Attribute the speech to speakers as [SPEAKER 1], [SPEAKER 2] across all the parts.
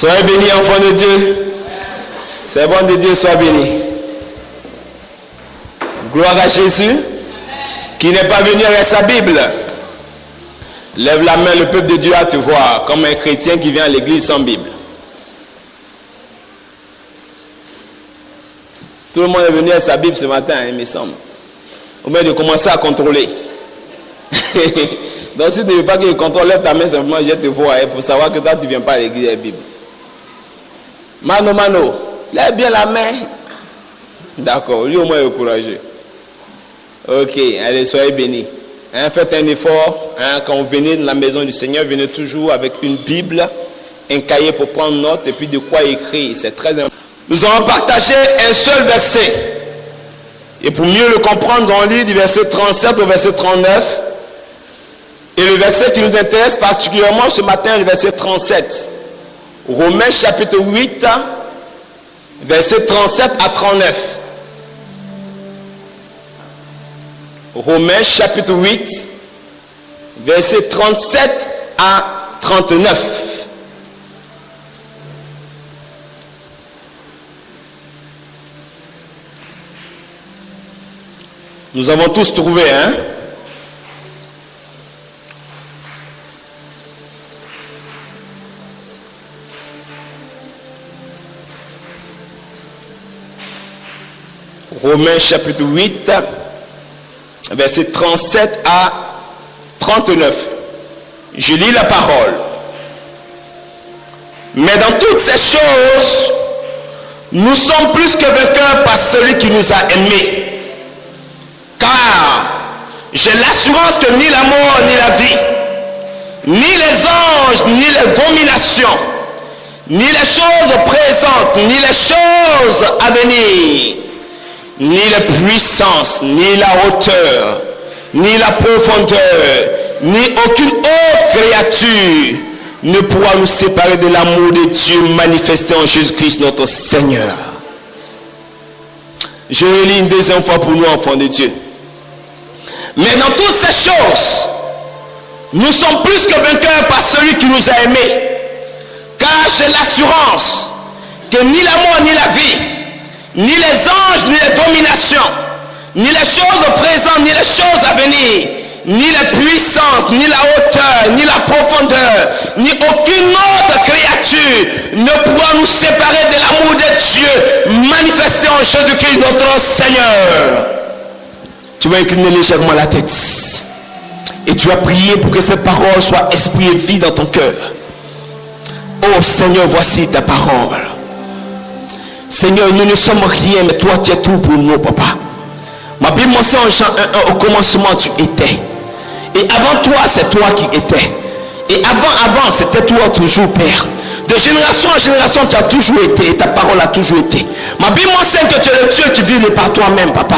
[SPEAKER 1] Soyez bénis, enfants de Dieu. C'est bon de Dieu, sois béni. Gloire à Jésus, qui n'est pas venu avec sa Bible. Lève la main, le peuple de Dieu à te voir, comme un chrétien qui vient à l'église sans Bible. Tout le monde est venu avec sa Bible ce matin, il me semble. Au lieu de commencer à contrôler. Donc si tu ne veux pas qu'il contrôle, lève ta main simplement, je te vois, pour savoir que toi tu ne viens pas à l'église avec la Bible. Mano, lève bien la main. D'accord, lui au moins est courageux. Ok, allez, soyez bénis. Faites un effort. Quand vous venez dans la maison du Seigneur, venez toujours avec une Bible, un cahier pour prendre note et puis de quoi écrire. C'est très important. Nous allons partager un seul verset. Et pour mieux le comprendre, on lit du verset 37 au verset 39. Et le verset qui nous intéresse particulièrement ce matin, le verset 37. Romains chapitre 8, verset 37 à 39. Romains chapitre 8, verset 37 à 39. Nous avons tous trouvé, hein? Romains chapitre 8, verset 37 à 39. Je lis la parole. Mais dans toutes ces choses, nous sommes plus que vainqueurs par celui qui nous a aimés. Car j'ai l'assurance que ni la mort, ni la vie, ni les anges, ni les dominations, ni les choses présentes, ni les choses à venir, ni les puissances, ni la hauteur, ni la profondeur, ni aucune autre créature ne pourra nous séparer de l'amour de Dieu manifesté en Jésus-Christ notre Seigneur. Je relis une deuxième fois pour nous, enfants de Dieu. Mais dans toutes ces choses, nous sommes plus que vainqueurs par celui qui nous a aimés. Car j'ai l'assurance que ni la mort, ni la vie, ni les anges, ni les dominations, ni les choses présentes, ni les choses à venir, ni les puissances, ni la hauteur, ni la profondeur, ni aucune autre créature ne pourra nous séparer de l'amour de Dieu manifesté en Jésus-Christ notre Seigneur. Tu vas incliner légèrement la tête et tu vas prier pour que cette parole soit esprit et vie dans ton cœur. Oh Seigneur, voici ta parole. Seigneur, nous ne sommes rien, mais toi tu es tout pour nous, papa. Ma Bible mentionne en Jean 1:1, au commencement tu étais. Et avant toi, c'est toi qui étais. Et avant, c'était toi toujours, Père. De génération en génération, tu as toujours été et ta parole a toujours été. Ma Bible m'enseigne que tu es le Dieu qui vit par toi-même, papa.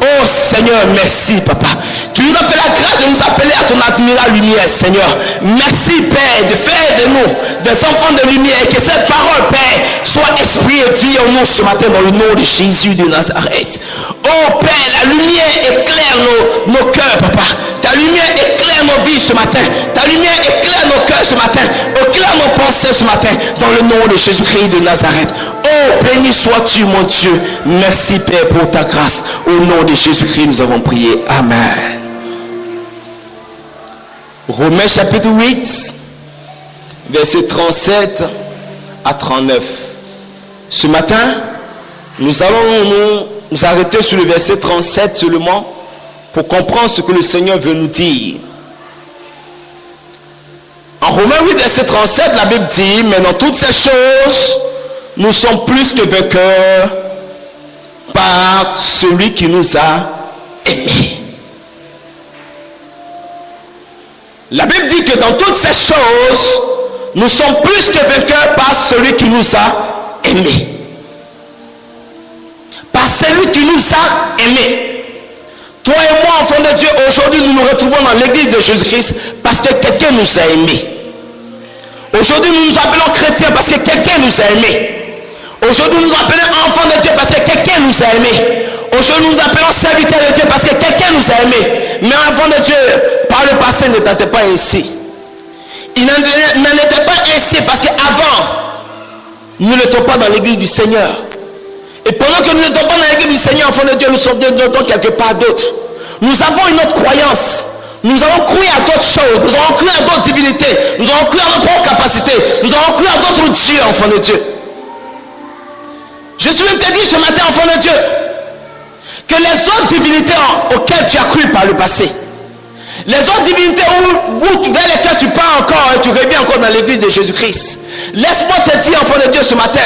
[SPEAKER 1] Oh Seigneur, merci, papa. Tu nous as fait la grâce de nous appeler à ton admirable lumière, Seigneur. Merci, Père, de faire de nous des enfants de lumière et que cette parole, Père, soit esprit et vie en nous ce matin dans le nom de Jésus de Nazareth. Oh Père, la lumière éclaire nos cœurs, papa. Ta lumière éclaire nos vies ce matin. Ta lumière éclaire nos cœurs ce matin. Éclaire nos pensées ce matin. Dans le nom de Jésus-Christ de Nazareth. Oh, béni sois-tu, mon Dieu. Merci, Père, pour ta grâce. Au nom de Jésus-Christ, nous avons prié. Amen. Romains chapitre 8, verset 37 à 39. Ce matin, nous allons nous arrêter sur le verset 37 seulement pour comprendre ce que le Seigneur veut nous dire. En Romains 8, verset 37, la Bible dit, mais dans toutes ces choses, nous sommes plus que vainqueurs par celui qui nous a aimés. La Bible dit que dans toutes ces choses, nous sommes plus que vainqueurs par celui qui nous a aimés. Par celui qui nous a aimés. Toi et moi, enfants de Dieu, aujourd'hui, nous nous retrouvons dans l'église de Jésus-Christ parce que quelqu'un nous a aimés. Aujourd'hui, nous nous appelons chrétiens parce que quelqu'un nous a aimés. Aujourd'hui, nous nous appelons enfants de Dieu parce que quelqu'un nous a aimés. Aujourd'hui, nous nous appelons serviteurs de Dieu parce que quelqu'un nous a aimés. Mais enfants de Dieu, par le passé, n'était pas ainsi. Il n'en était pas ainsi parce qu'avant, nous n'étions pas dans l'église du Seigneur. Et pendant que nous n'étions pas dans l'église du Seigneur, enfants de Dieu, nous sommes dans quelque part d'autre. Nous avons une autre croyance. Nous avons cru à d'autres choses. Nous avons cru à d'autres divinités. Nous avons cru à nos propres capacités. Nous avons cru à d'autres dieux, enfants de Dieu. Je suis même te dire ce matin, enfants de Dieu, que les autres divinités auxquelles tu as cru par le passé, les autres divinités vers lesquelles tu pars encore et tu reviens encore dans l'église de Jésus-Christ, laisse-moi te dire, enfant de Dieu, ce matin,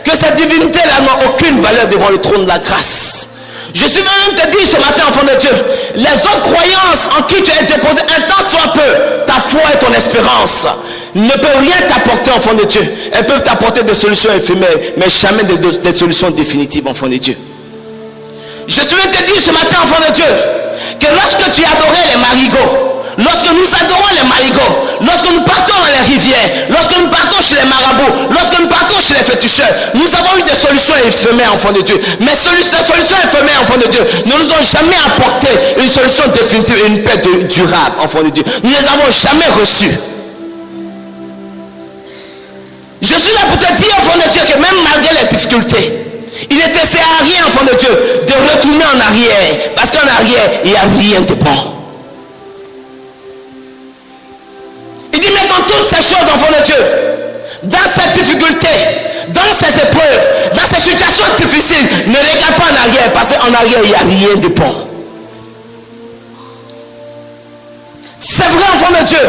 [SPEAKER 1] que ces divinités-là n'ont aucune valeur devant le trône de la grâce. Je suis même te dire ce matin, enfant de Dieu, les autres croyances en qui tu as été posé un temps soit peu, ta foi et ton espérance ne peuvent rien t'apporter, enfant de Dieu. Elles peuvent t'apporter des solutions éphémères, mais jamais des solutions définitives, enfant de Dieu. Je suis même te dire ce matin, enfant de Dieu, que lorsque tu adorais les marigots, lorsque nous adorons les marigots, lorsque nous partons dans les rivières, lorsque nous partons chez les marabouts, lorsque nous partons chez les féticheurs, nous avons eu des solutions éphémères, enfants de Dieu. Mais ces solutions éphémères, enfants de Dieu, ne nous ont jamais apporté une solution définitive et une paix durable, enfants de Dieu. Nous ne les avons jamais reçues. Je suis là pour te dire, enfant de Dieu, que même malgré les difficultés, il ne te sert à rien, enfant de Dieu, de retourner en arrière. Parce qu'en arrière, il n'y a rien de bon. Il dit, mais dans toutes ces choses, enfants de Dieu, dans ces difficultés, dans ces épreuves, dans ces situations difficiles, ne regarde pas en arrière, parce qu'en arrière, il n'y a rien de bon. C'est vrai, enfant de Dieu,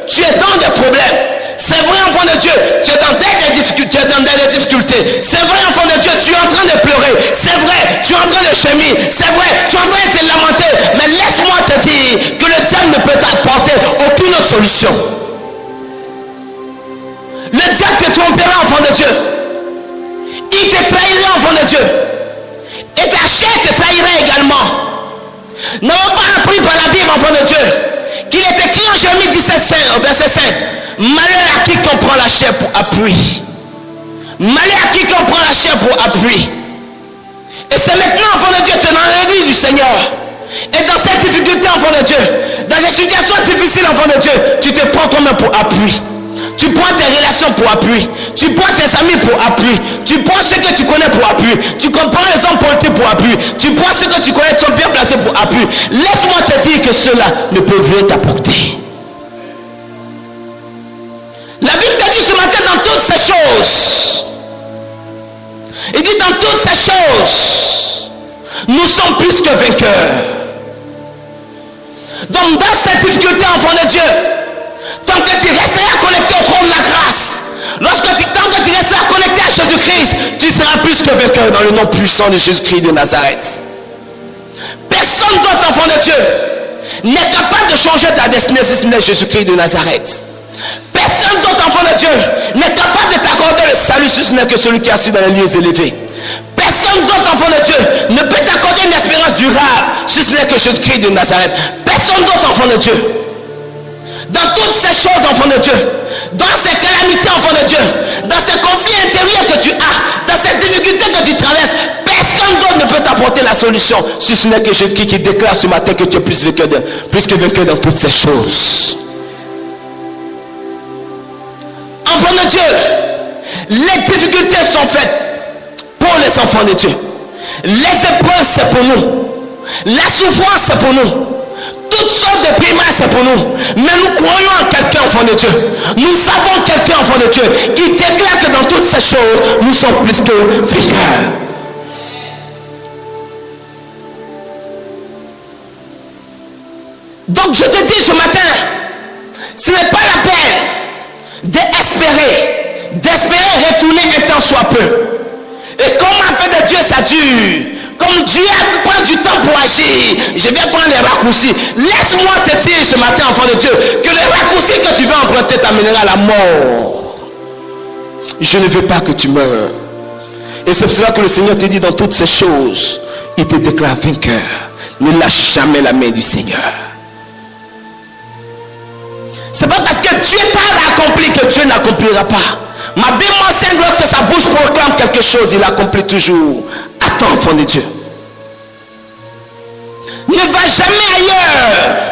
[SPEAKER 1] tu es dans des problèmes. C'est vrai, enfant de Dieu, tu es dans des difficultés, c'est vrai, enfant de Dieu, tu es en train de pleurer. C'est vrai, tu es en train de gémir. C'est vrai, tu es en train de te lamenter. Mais laisse-moi te dire que le diable ne peut t'apporter aucune autre solution. Le diable te trompera, enfant de Dieu. Il te trahira, enfant de Dieu. Et ta chair te trahira également. N'avons pas appris par la Bible, enfant de Dieu, qu'il est écrit en Jérémie 17, verset 5. Malheur à qui comprend la chair pour appui. Malheur à qui comprend la chair pour appui. Et c'est maintenant, enfant de Dieu, tu es dans l'église du Seigneur. Et dans cette difficulté, enfant de Dieu, dans ces situations difficiles, enfant de Dieu, tu te prends toi-même pour appui. Tu prends tes relations pour appui. Tu prends tes amis pour appui. Tu prends ceux que tu connais pour appui. Tu comprends les hommes politiques pour appui. Tu prends ceux que tu connais qui sont bien placés pour appui. Laisse-moi te dire que cela ne peut rien t'apporter. La Bible te dit ce matin dans toutes ces choses. Il dit dans toutes ces choses, nous sommes plus que vainqueurs. Donc dans cette difficulté, enfant de Dieu, tant que tu resteras connecté au trône de la grâce, tant que tu resteras connecté à Jésus-Christ, tu seras plus que vainqueur dans le nom puissant de Jésus-Christ de Nazareth. Personne d'autre, enfant de Dieu, n'est capable de changer ta destinée si ce n'est Jésus-Christ de Nazareth. Personne d'autre, enfant de Dieu, n'est capable de t'accorder le salut si ce n'est que celui qui est assis dans les lieux élevés. Personne d'autre, enfant de Dieu, ne peut t'accorder une espérance durable si ce n'est que Jésus-Christ de Nazareth. Personne d'autre, enfant de Dieu. Dans toutes ces choses, enfant de Dieu, dans ces calamités, enfant de Dieu, dans ces conflits intérieurs que tu as, dans ces difficultés que tu traverses, personne d'autre ne peut t'apporter la solution si ce n'est que Jésus-Christ qui déclare ce matin que tu es plus que vainqueur dans toutes ces choses. Enfants de Dieu, les difficultés sont faites pour les enfants de Dieu. Les épreuves, c'est pour nous. La souffrance, c'est pour nous. Toutes sortes de primaires, c'est pour nous. Mais nous croyons en quelqu'un, enfant de Dieu. Nous savons quelqu'un, enfant de Dieu, qui déclare que dans toutes ces choses, nous sommes plus que vainqueurs. Donc je te dis ce matin, ce n'est pas la peine d'espérer retourner un temps soit peu. Et comme en fait de Dieu ça dure, comme Dieu prend du temps pour agir, je vais prendre les raccourcis. Laisse-moi te dire ce matin, enfant de Dieu, que les raccourcis que tu vas emprunter t'amènera à la mort. Je ne veux pas que tu meurs. Et c'est pour cela que le Seigneur te dit dans toutes ces choses, il te déclare vainqueur. Ne lâche jamais la main du Seigneur. C'est pas parce que Dieu t'a accompli que Dieu n'accomplira pas. Ma Bible m'enseigne que sa bouche proclame quelque chose, il accomplit toujours. Attends, enfant de Dieu. Ne va jamais ailleurs.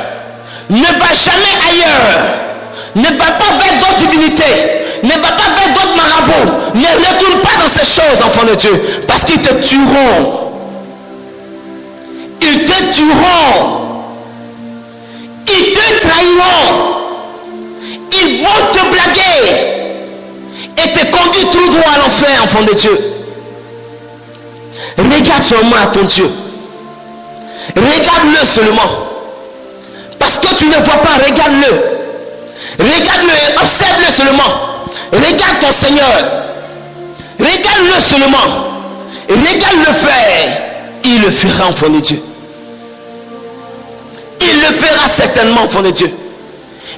[SPEAKER 1] Ne va jamais ailleurs. Ne va pas vers d'autres divinités. Ne va pas vers d'autres marabouts. Ne retourne pas dans ces choses, enfant de Dieu. Parce qu'ils te tueront. Ils te tueront. Ils te trahiront. Ils vont te blaguer. Et te conduire tout droit à l'enfer, enfant de Dieu. Regarde seulement à ton Dieu. Regarde-le seulement. Parce que tu ne vois pas, regarde-le. Regarde-le, observe-le seulement. Regarde ton Seigneur. Regarde-le seulement. Regarde-le faire. Il le fera, enfant de Dieu. Il le fera certainement, enfant de Dieu.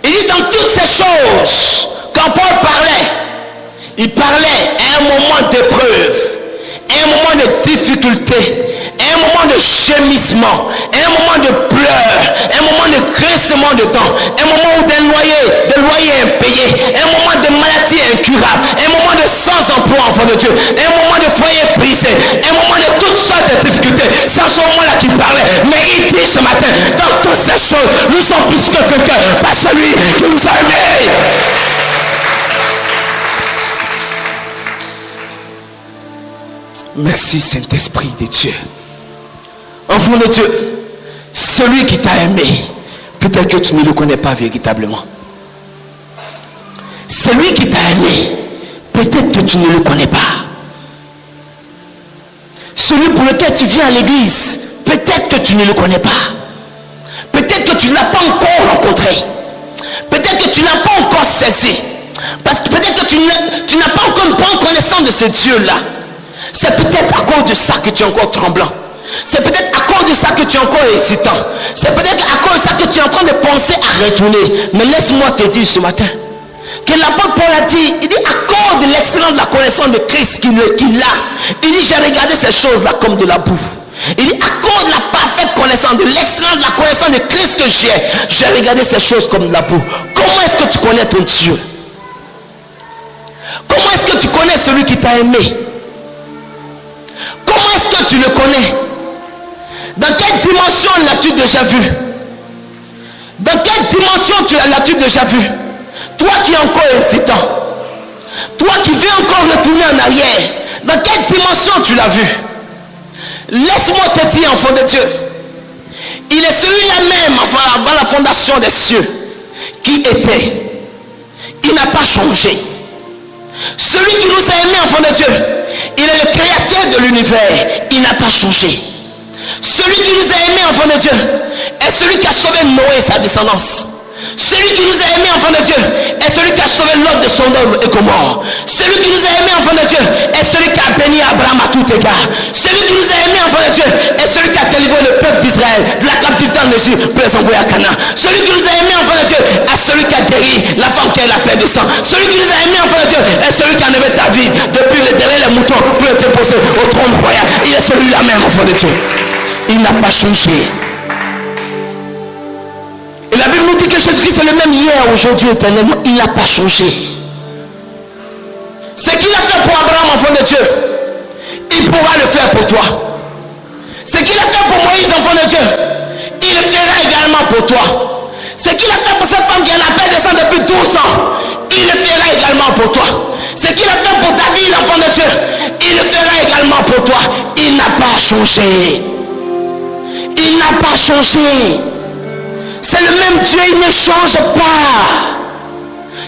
[SPEAKER 1] Il dit dans toutes ces choses, quand Paul parlait, il parlait à un moment d'épreuve, à un moment de difficulté, à un moment de gémissement, à un moment de pleurs, à un moment de crissement de temps, à un moment où des loyers impayés, à un moment de maladie incurable, à un moment de sans-emploi, enfant de Dieu, à un moment de foyer brisé, à un moment de toutes sortes de difficultés. C'est à ce moment-là qu'il parlait. Mais il dit ce matin, dans toutes ces choses, nous sommes plus que quelqu'un par celui qui nous a aimés. Merci Saint-Esprit de Dieu. Enfant de Dieu, celui qui t'a aimé, peut-être que tu ne le connais pas véritablement. Celui qui t'a aimé, peut-être que tu ne le connais pas. Celui pour lequel tu viens à l'église, peut-être que tu ne le connais pas. Peut-être que tu ne l'as pas encore rencontré. Peut-être que tu n'as pas encore saisi. Parce que peut-être que tu n'as pas encore connaissance de ce Dieu-là. C'est peut-être à cause de ça que tu es encore tremblant. C'est peut-être à cause de ça que tu es encore hésitant. C'est peut-être à cause de ça que tu es en train de penser à retourner. Mais laisse-moi te dire ce matin que l'apôtre Paul a dit, il dit à cause de l'excellence de la connaissance de Christ qu'il a, il dit j'ai regardé ces choses-là comme de la boue. Il dit à cause de la parfaite connaissance, de l'excellence de la connaissance de Christ que j'ai regardé ces choses comme de la boue. Comment est-ce que tu connais ton Dieu? Comment est-ce que tu connais celui qui t'a aimé? Comment est-ce que tu le connais? Dans quelle dimension l'as-tu déjà vu? Dans quelle dimension l'as-tu déjà vu? Toi qui es encore hésitant, toi qui veux encore retourner en arrière, dans quelle dimension tu l'as vu? Laisse-moi te dire, enfant de Dieu, il est celui-là même avant la fondation des cieux qui était. Il n'a pas changé. Celui qui nous a aimés, enfant de Dieu, il est le créateur de l'univers. Il n'a pas changé. Celui qui nous a aimés, enfant de Dieu, est celui qui a sauvé Noé et sa descendance. Celui qui nous a aimés, enfant de Dieu, est celui qui a sauvé Lot de Sodome et Gomorrhe. Celui qui nous a aimés, enfant de Dieu, est celui qui a béni Abraham à tout égard. Celui qui nous a aimés, enfant de Dieu, est celui qui a délivré le peuple d'Israël de la captivité en Égypte pour les envoyer à Canaan. Celui qui nous a aimés, enfant de Dieu, est celui qui a guéri la femme qui a la plaie de sang. Celui qui nous a aimés, enfant de Dieu, est celui qui a enlevé ta vie depuis derrière les moutons pour te poser au trône royal. Il est celui-là même, enfant de Dieu. Il n'a pas changé. Et la Bible nous dit que Jésus-Christ est le même hier, aujourd'hui, éternellement. Il n'a pas changé. Ce qu'il a fait pour Abraham, enfant de Dieu, il pourra le faire pour toi. Ce qu'il a fait pour Moïse, enfant de Dieu, il le fera également pour toi. Ce qu'il a fait pour cette femme qui a la paix de sang depuis 12 ans, il le fera également pour toi. Ce qu'il a fait pour David, enfant de Dieu, il le fera également pour toi. Il n'a pas changé. Il n'a pas changé. C'est le même Dieu, il ne change pas.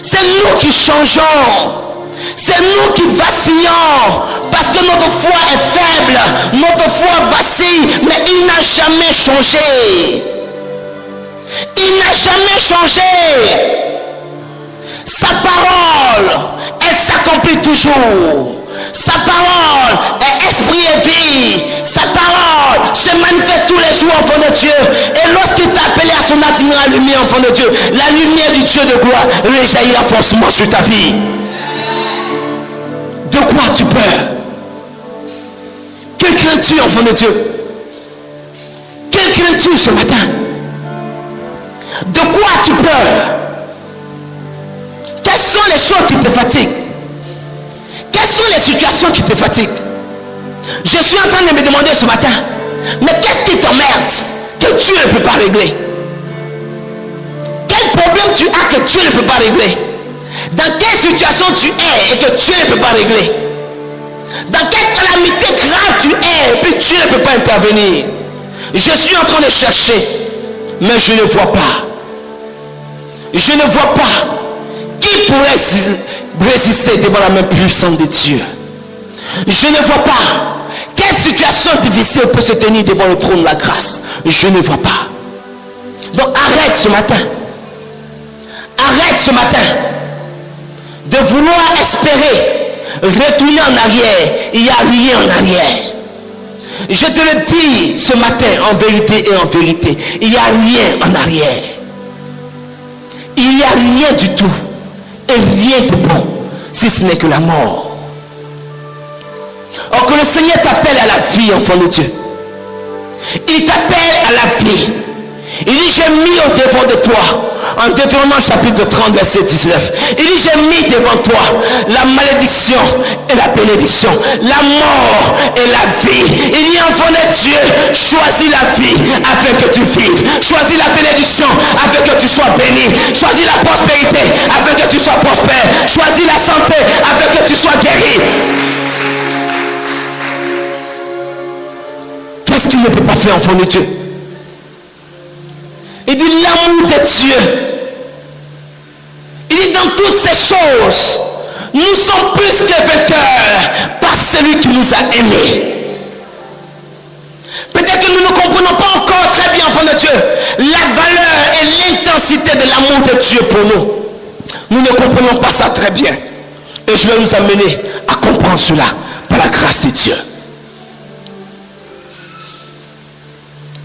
[SPEAKER 1] C'est nous qui changeons. C'est nous qui vacillons. Parce que notre foi est faible. Notre foi vacille. Mais il n'a jamais changé. Il n'a jamais changé. Sa parole, elle s'accomplit toujours. Sa parole est esprit et vie. Sa parole se manifeste tous les jours, enfant de Dieu. Et lorsqu'il t'a appelé à son admirable lumière, enfant de Dieu, la lumière du Dieu de gloire rejaillira forcément sur ta vie. De quoi tu peur? Que crains-tu, enfant de Dieu? Que crains-tu ce matin? De quoi tu peur? Quelles sont les choses qui te fatiguent? Quelles sont les situations qui te fatiguent? Je suis en train de me demander ce matin, mais qu'est-ce qui t'emmerde que Dieu ne peut pas régler? Quel problème tu as que Dieu ne peut pas régler? Dans quelle situation tu es et que Dieu ne peut pas régler? Dans quelle calamité grave tu es et puis Dieu ne peut pas intervenir? Je suis en train de chercher, mais je ne vois pas. Je ne vois pas qui pourrait résister devant la main puissante de Dieu. Je ne vois pas quelle situation difficile peut se tenir devant le trône de la grâce. Je ne vois pas. Donc arrête ce matin. Arrête ce matin de vouloir espérer retourner en arrière. Il n'y a rien en arrière. Je te le dis ce matin en vérité et en vérité. Il n'y a rien en arrière. Il n'y a rien du tout. Et rien de bon. Si ce n'est que la mort. Or que le Seigneur t'appelle à la vie, enfant de Dieu. Il t'appelle à la vie. Il dit, j'ai mis au devant de toi, en Deutéronome chapitre 30, verset 19. Il dit, j'ai mis devant toi la malédiction et la bénédiction, la mort et la vie. Il dit, enfant de Dieu, choisis la vie afin que tu vives. Choisis la bénédiction afin que tu sois béni. Choisis la prospérité afin que tu sois prospère. Choisis la santé afin que tu sois guéri. Qu'est-ce qu'il ne peut pas faire, enfant de Dieu? Il dit l'amour de Dieu. Il dit dans toutes ces choses, nous sommes plus que vainqueurs par celui qui nous a aimés. Peut-être que nous ne comprenons pas encore très bien, enfant de Dieu, la valeur et l'intensité de l'amour de Dieu pour nous. Nous ne comprenons pas ça très bien. Et je vais nous amener à comprendre cela par la grâce de Dieu.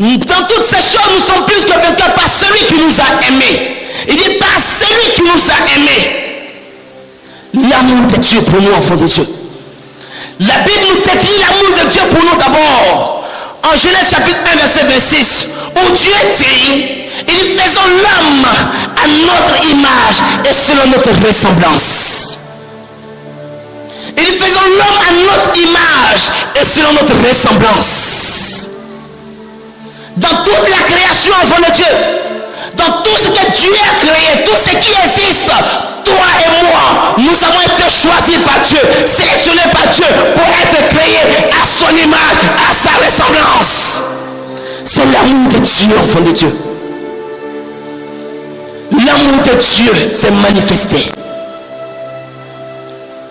[SPEAKER 1] Dans toutes ces choses, nous sommes plus que vainqueurs par celui qui nous a aimés. Il dit par celui qui nous a aimés. L'amour de Dieu pour nous, enfants de Dieu. La Bible nous décrit l'amour de Dieu pour nous d'abord. En Genèse chapitre 1, verset 26, où Dieu dit, il dit, faisons l'homme à notre image et selon notre ressemblance. Il dit, faisons l'homme à notre image et selon notre ressemblance. Dans toute la création, enfant de Dieu, dans tout ce que Dieu a créé, tout ce qui existe, toi et moi, nous avons été choisis par Dieu, sélectionnés par Dieu pour être créés à son image, à sa ressemblance. C'est l'amour de Dieu, enfant de Dieu. L'amour de Dieu s'est manifesté.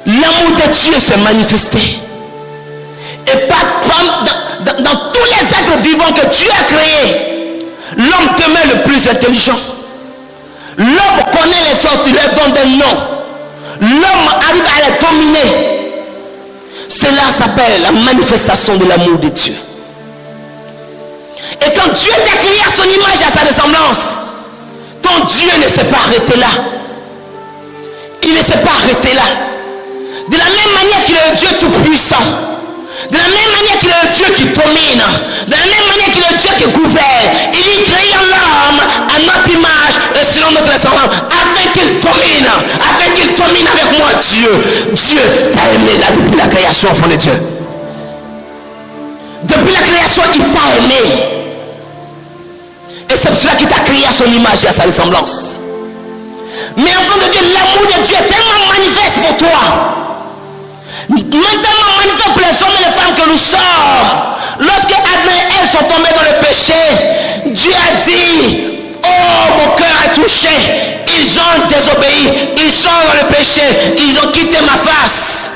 [SPEAKER 1] L'amour de Dieu s'est manifesté. Et dans tous les êtres vivants que Dieu a créés, l'homme demeure le plus intelligent. L'homme connaît les autres, il leur donne des noms. L'homme arrive à les dominer. Cela s'appelle la manifestation de l'amour de Dieu. Et quand Dieu t'a créé à son image et à sa ressemblance, ton Dieu ne s'est pas arrêté là. Il ne s'est pas arrêté là. De la même manière qu'il est le Dieu tout-puissant, de la même manière qu'il est le Dieu qui domine, de la même manière qu'il est le Dieu qui gouverne, il dit créant l'homme à notre image et selon notre ressemblance, afin qu'il domine avec moi. Dieu t'a aimé là depuis la création, enfant de Dieu. Depuis la création, il t'a aimé. Et c'est pour cela qu'il t'a créé à son image et à sa ressemblance. Mais enfant de Dieu, l'amour de Dieu est tellement manifeste pour toi. Maintenant manifeste pour les hommes et les femmes que nous sommes. Lorsque Adam et Ève sont tombés dans le péché, Dieu a dit, oh mon cœur est touché, ils ont désobéi, ils sont dans le péché, ils ont quitté ma face.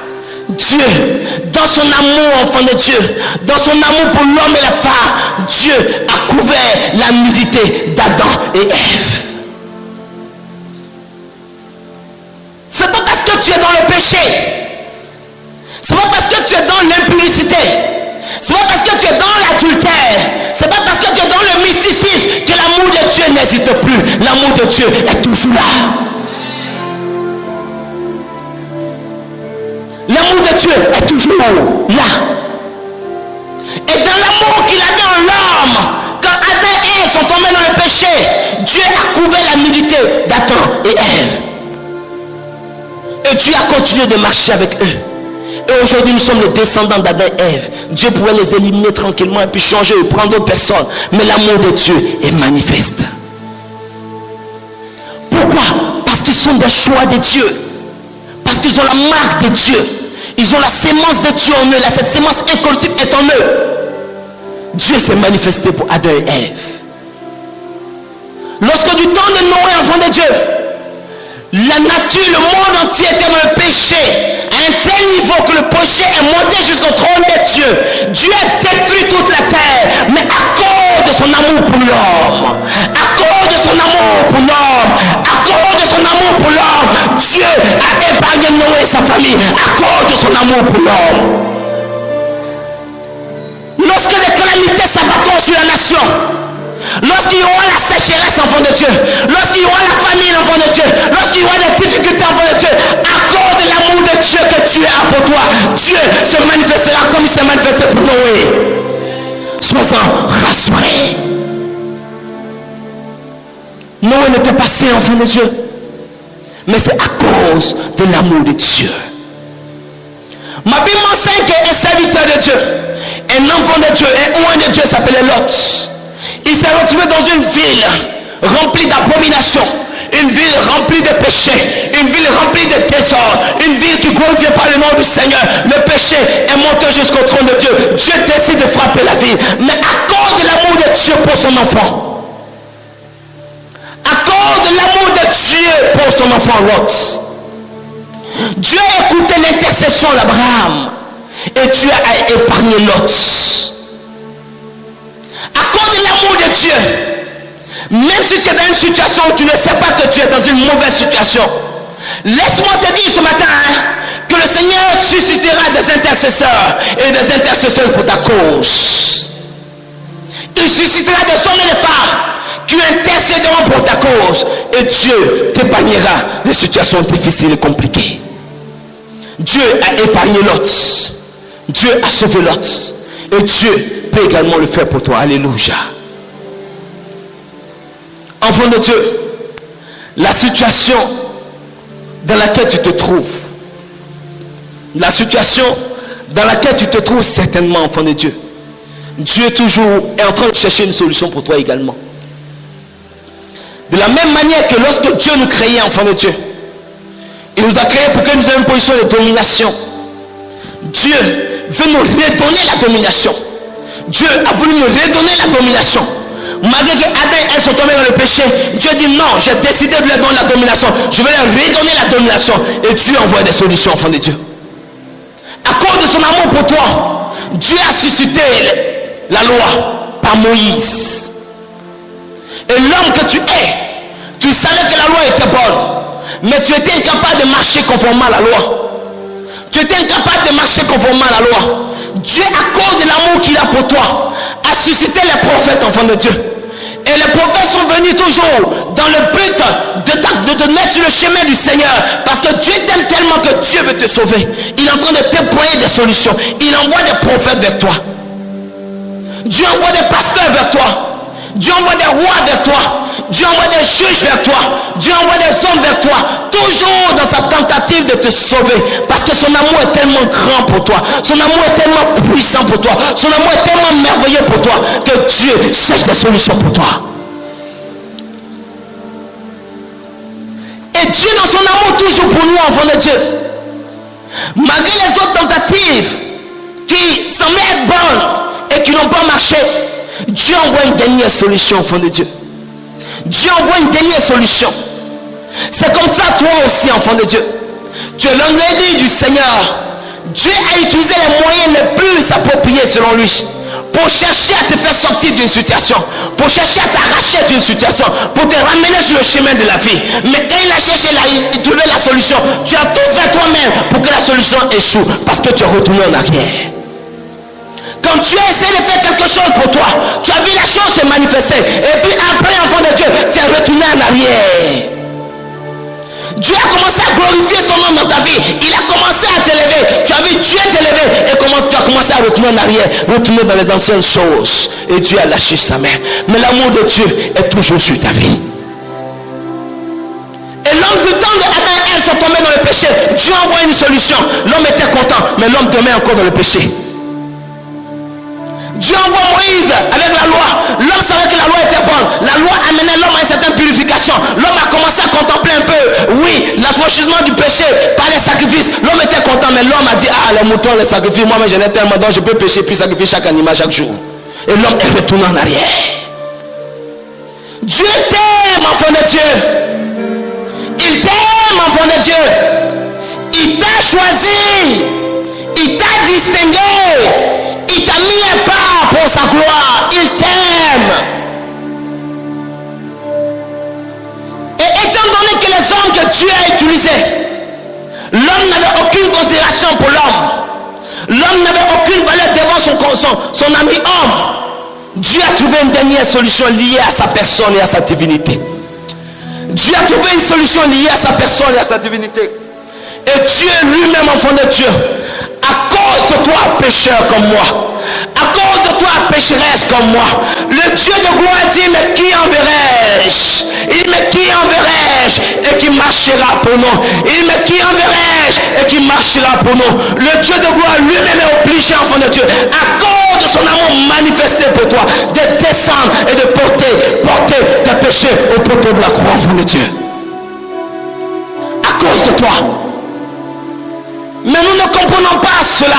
[SPEAKER 1] Dieu, dans son amour, enfant de Dieu, dans son amour pour l'homme et la femme, Dieu a couvert la nudité d'Adam et Ève. C'est pas parce que tu es dans le péché, c'est pas parce que tu es dans l'impudicité, c'est pas parce que tu es dans l'adultère, c'est pas parce que tu es dans le mysticisme que l'amour de Dieu n'existe plus. L'amour de Dieu est toujours là. L'amour de Dieu est toujours là. Et dans l'amour qu'il avait en l'homme, quand Adam et Ève sont tombés dans le péché, Dieu a couvert la nudité d'Adam et Ève. Et Dieu a continué de marcher avec eux. Et aujourd'hui nous sommes les descendants d'Adam et Ève. Dieu pourrait les éliminer tranquillement et puis changer et prendre d'autres personnes. Mais l'amour de Dieu est manifeste. Pourquoi? Parce qu'ils sont des choix de Dieu. Parce qu'ils ont la marque de Dieu. Ils ont la sémence de Dieu en eux. Cette sémence incorruptible est en eux. Dieu s'est manifesté pour Adam et Ève. Lorsque du temps de Noé, enfant de Dieu, la nature, le monde entier était dans le péché, à un tel niveau que le péché est monté jusqu'au trône de Dieu. Dieu a détruit toute la terre, mais à cause de son amour pour l'homme, à cause de son amour pour l'homme, à cause de son amour pour l'homme, Dieu a épargné Noé et sa famille, à cause de son amour pour l'homme. Lorsque les calamités s'abattront sur la nation, lorsqu'il y aura la sécheresse, enfant de Dieu, lorsqu'il y aura la famine, enfant de Dieu, lorsqu'il y aura des difficultés, enfant de Dieu, à cause de l'amour de Dieu que tu as pour toi, Dieu se manifestera comme il s'est manifesté pour Noé. Sois-en rassuré. Noé n'était pas saint, enfant de Dieu, mais c'est à cause de l'amour de Dieu. Ma Bible m'enseigne qu'un serviteur de Dieu, un enfant de Dieu, un oint de Dieu s'appelait Lot. Il s'est retrouvé dans une ville remplie d'abominations, une ville remplie de péchés, une ville remplie de désordre, une ville qui ne glorifie pas le nom du Seigneur. Le péché est monté jusqu'au trône de Dieu. Dieu décide de frapper la ville, mais à cause de l'amour de Dieu pour son enfant, à cause de l'amour de Dieu pour son enfant Lot, Dieu a écouté l'intercession d'Abraham et Dieu a épargné Lot. À cause de l'amour de Dieu, même si tu es dans une situation où tu ne sais pas que tu es dans une mauvaise situation, laisse-moi te dire ce matin que le Seigneur suscitera des intercesseurs et des intercesseuses pour ta cause. Il suscitera des hommes et des femmes qui intercéderont pour ta cause, et Dieu t'épargnera les situations difficiles et compliquées. Dieu a épargné Lot, Dieu a sauvé Lot, et Dieu peut également le faire pour toi. Alléluia. Enfant de Dieu, la situation dans laquelle tu te trouves, la situation dans laquelle tu te trouves certainement, enfant de Dieu, Dieu toujours est en train de chercher une solution pour toi également. De la même manière que lorsque Dieu nous créait, enfant de Dieu, il nous a créés pour que nous ayons une position de domination. Dieu veut nous redonner la domination. Dieu a voulu nous redonner la domination. Malgré que Adam et Ève sont tombés dans le péché, Dieu dit non, j'ai décidé de leur donner la domination. Je vais leur redonner la domination. Et Dieu envoie des solutions, enfant de Dieu. À cause de son amour pour toi, Dieu a suscité la loi par Moïse. Et l'homme que tu es, tu savais que la loi était bonne, mais tu étais incapable de marcher conformément à la loi. Tu étais incapable de marcher conformément à la loi. Dieu, à cause de l'amour qu'il a pour toi, a suscité les prophètes, enfants de Dieu. Et les prophètes sont venus toujours dans le but de te mettre sur le chemin du Seigneur. Parce que Dieu t'aime tellement que Dieu veut te sauver. Il est en train de déployer des solutions. Il envoie des prophètes vers toi. Dieu envoie des pasteurs vers toi. Dieu envoie des rois vers toi. Dieu envoie des juges vers toi. Dieu envoie des hommes vers toi. Toujours dans sa tentative de te sauver. Parce que son amour est tellement grand pour toi. Son amour est tellement puissant pour toi. Son amour est tellement merveilleux pour toi. Que Dieu cherche des solutions pour toi. Et Dieu dans son amour toujours pour nous, enfants de Dieu, malgré les autres tentatives qui semblaient être bonnes et qui n'ont pas marché, Dieu envoie une dernière solution, enfant de Dieu. Dieu envoie une dernière solution. C'est comme ça toi aussi, enfant de Dieu. Tu es l'envoyé du Seigneur. Dieu a utilisé les moyens les plus appropriés selon lui pour chercher à te faire sortir d'une situation, pour chercher à t'arracher d'une situation, pour te ramener sur le chemin de la vie. Mais quand il a cherché, il trouvait la solution. Tu as tout fait toi-même pour que la solution échoue, parce que tu es retourné en arrière. Quand tu as essayé de faire quelque chose pour toi, tu as vu la chose se manifester, et puis après, enfant de Dieu, tu es retourné en arrière. Dieu a commencé à glorifier son nom dans ta vie. Il a commencé à t'élever. Tu as vu Dieu t'élever, et tu as commencé à retourner en arrière, retourner dans les anciennes choses, et Dieu a lâché sa main. Mais l'amour de Dieu est toujours sur ta vie. Et l'homme du temps de Adam et Ève sont tombés dans le péché. Dieu envoie une solution. L'homme était content, mais l'homme demeure encore dans le péché. Dieu envoie Moïse avec la loi. L'homme savait que la loi était bonne. La loi amenait l'homme à une certaine purification. L'homme a commencé à contempler un peu. Oui, l'affranchissement du péché par les sacrifices. L'homme était content, mais l'homme a dit, ah, les moutons, les sacrifices, moi, mais j'en ai tellement, donc je peux pécher puis sacrifier chaque animal chaque jour. Et l'homme est retourné en arrière. Dieu t'aime, enfant de Dieu. Il t'aime, enfant de Dieu. Il t'a choisi. Il t'a distingué. Il t'a mis à part pour sa gloire. Il t'aime. Et étant donné que les hommes que Dieu a utilisés, l'homme n'avait aucune considération pour l'homme. L'homme n'avait aucune valeur devant son ami homme. Dieu a trouvé une dernière solution liée à sa personne et à sa divinité. Dieu a trouvé une solution liée à sa personne et à sa divinité. Et Dieu lui-même, enfant de Dieu, à cause de toi, pécheur comme moi, à cause de toi, pécheresse comme moi, le Dieu de gloire dit, mais qui enverrai-je? Il dit, mais qui enverrai-je et qui marchera pour nous? Il dit, mais qui enverrai-je et qui marchera pour nous? Le Dieu de gloire lui-même est obligé, enfant de Dieu, à cause de son amour manifesté pour toi, de descendre et de porter tes péchés au poteau de la croix, enfant de Dieu. À cause de toi. Mais nous ne comprenons pas cela.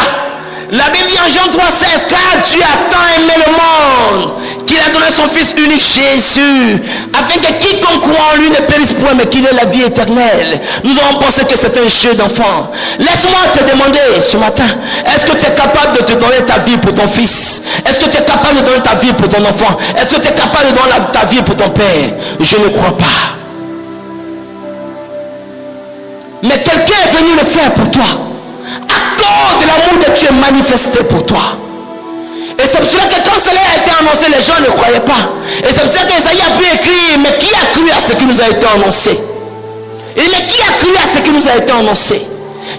[SPEAKER 1] La Bible dit en Jean 3,16, car Dieu a tant aimé le monde qu'il a donné son Fils unique Jésus, afin que quiconque croit en lui ne périsse point, mais qu'il ait la vie éternelle. Nous avons pensé que c'est un jeu d'enfant. Laisse-moi te demander ce matin, est-ce que tu es capable de te donner ta vie pour ton fils? Est-ce que tu es capable de donner ta vie pour ton enfant? Est-ce que tu es capable de donner ta vie pour ton père? Je ne crois pas. Mais quelqu'un est venu le faire pour toi. À cause de l'amour de Dieu manifesté pour toi. Et c'est pour cela que quand cela a été annoncé, les gens ne croyaient pas. Et c'est pour cela qu'Esaïe a pu écrire, mais qui a cru à ce qui nous a été annoncé? Et mais qui a cru à ce qui nous a été annoncé?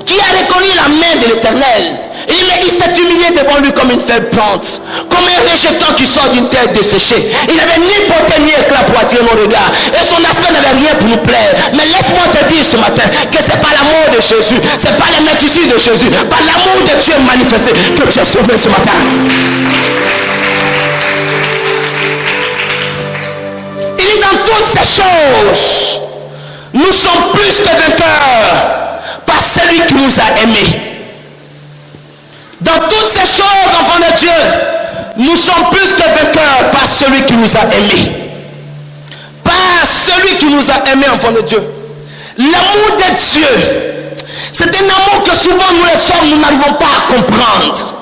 [SPEAKER 1] Qui a reconnu la main de l'Éternel? Et il s'est humilié devant lui comme une faible plante, comme un rejeton qui sort d'une terre desséchée. Il n'avait ni beauté ni éclat pour attirer nos regards, et son aspect n'avait rien pour nous plaire. Mais laisse-moi te dire ce matin que c'est pas l'amour de Jésus, c'est pas la maîtrise de Jésus, par l'amour de Dieu manifesté que tu es sauvé ce matin. Il dit dans toutes ces choses, nous sommes plus que vainqueurs par celui qui nous a aimés. Dans toutes ces choses, enfants de Dieu, nous sommes plus que vainqueurs par celui qui nous a aimés. Par celui qui nous a aimés, enfants de Dieu. L'amour de Dieu, c'est un amour que souvent nous les hommes, nous n'arrivons pas à comprendre.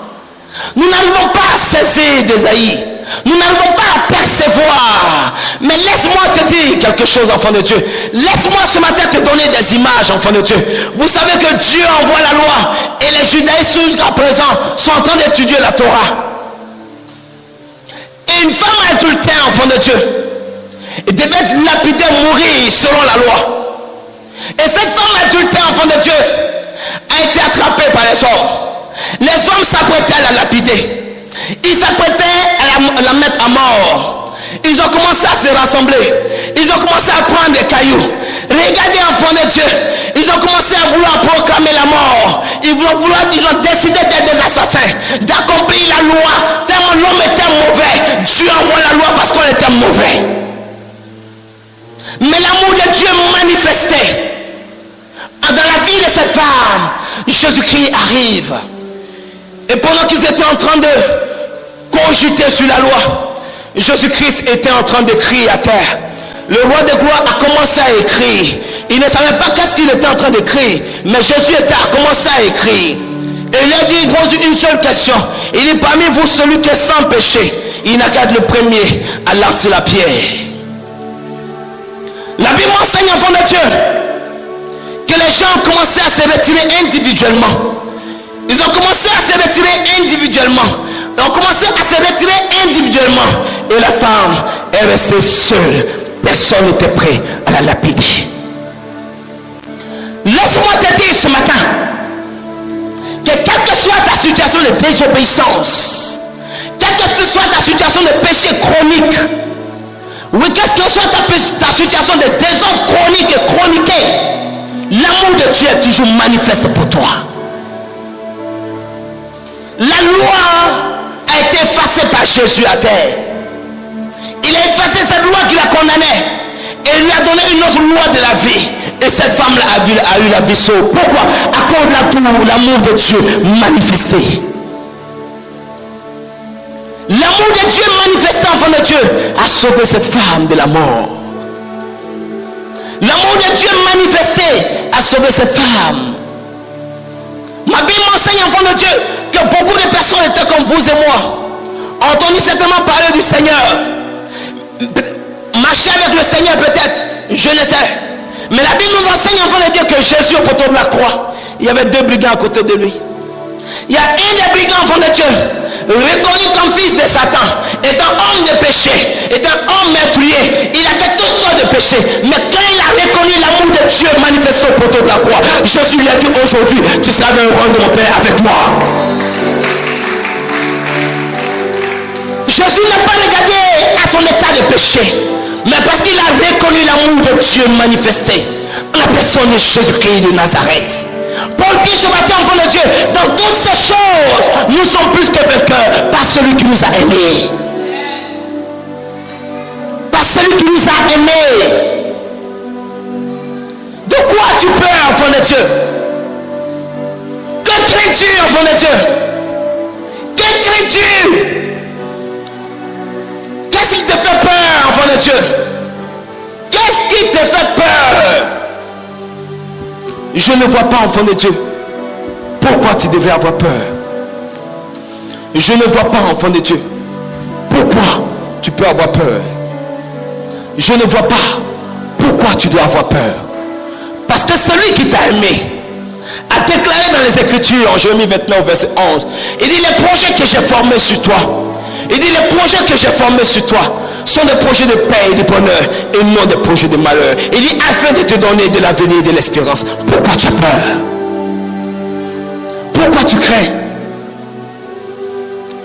[SPEAKER 1] Nous n'arrivons pas à saisir d'Ésaïe. Nous n'arrivons pas à percevoir. Mais laisse-moi te dire quelque chose, enfant de Dieu. Laisse-moi ce matin te donner des images, enfant de Dieu. Vous savez que Dieu envoie la loi et les judaïstes jusqu'à présent sont en train d'étudier la Torah. Et une femme adultère, enfant de Dieu, devait être lapidée, mourir selon la loi. Et cette femme adultère, enfant de Dieu, a été attrapée par les hommes. Les hommes s'apprêtaient à la lapider. Ils s'apprêtaient à la mettre à mort. Ils ont commencé à se rassembler. Ils ont commencé à prendre des cailloux. Regardez, enfants de Dieu, ils ont commencé à vouloir proclamer la mort. Ils ont décidé d'être des assassins, d'accomplir la loi. Tellement l'homme était mauvais, Dieu envoie la loi parce qu'on était mauvais. Mais l'amour de Dieu manifesté dans la vie de cette femme, Jésus-Christ arrive. Et pendant qu'ils étaient en train de cogiter sur la loi, Jésus-Christ était en train de crier à terre. Le roi de gloire a commencé à écrire. Il ne savait pas qu'est-ce qu'il était en train d'écrire, mais Jésus a commencé à écrire. Et il pose une seule question. Il dit, parmi vous, celui qui est sans péché, il n'a qu'à être le premier à lancer la pierre. La Bible enseigne, enfant de Dieu, que les gens ont commencé à se retirer individuellement. Ils ont commencé à se retirer individuellement. Ils ont commencé à se retirer individuellement. Et la femme est restée seule. Personne n'était prêt à la lapider. Laisse-moi te dire ce matin que quelle que soit ta situation de désobéissance, quelle que soit ta situation de péché chronique, oui, qu'est-ce que soit ta situation de désordre chronique et chroniqué, l'amour de Dieu est toujours manifeste pour toi. La loi a été effacée Jésus à terre. Il a effacé cette loi qui la condamnait et il lui a donné une autre loi de la vie. Et cette femme a eu la vie sauve. Pourquoi? À cause de l'amour de Dieu manifesté. L'amour de Dieu manifesté, enfant de Dieu, a sauvé cette femme de la mort. L'amour de Dieu manifesté a sauvé cette femme. Ma Bible m'enseigne, enfant de Dieu, que beaucoup de personnes étaient comme vous et moi, ont entendu simplement parler du Seigneur, marcher avec le Seigneur peut-être, je ne sais. Mais la Bible nous enseigne, enfant de Dieu, que Jésus au poteau de la croix, il y avait 2 brigands à côté de lui. Il y a un des brigands, enfant de Dieu, reconnu comme fils de Satan, étant homme de péché, étant homme meurtrier, il a fait toutes sortes de péchés. Mais quand il a reconnu l'amour de Dieu manifesté au poteau de la croix, Jésus lui a dit: aujourd'hui, tu seras dans le royaume de mon Père avec moi. Jésus n'a pas regardé à son état de péché, mais parce qu'il a reconnu l'amour de Dieu manifesté en la personne de Jésus-Christ de Nazareth. Paul dit ce matin, enfant de Dieu, dans toutes ces choses, nous sommes plus que vainqueurs par celui qui nous a aimés. Par celui qui nous a aimés. De quoi as-tu peur, enfant de Dieu? Que crains-tu, enfant de Dieu? Que crains-tu? Qu'est-ce qui te fait peur, enfant de Dieu? Qu'est-ce qui te fait peur? Je ne vois pas, enfant de Dieu, pourquoi tu devrais avoir peur. Je ne vois pas, enfant de Dieu, pourquoi tu peux avoir peur. Je ne vois pas pourquoi tu dois avoir peur. Parce que celui qui t'a aimé a déclaré dans les Écritures, en Jérémie 29, verset 11, il dit: les projets que j'ai formés sur toi, il dit: les projets que j'ai formés sur toi sont des projets de paix et de bonheur et non des projets de malheur. Il dit: afin de te donner de l'avenir et de l'espérance. Pourquoi tu as peur? Pourquoi tu crains?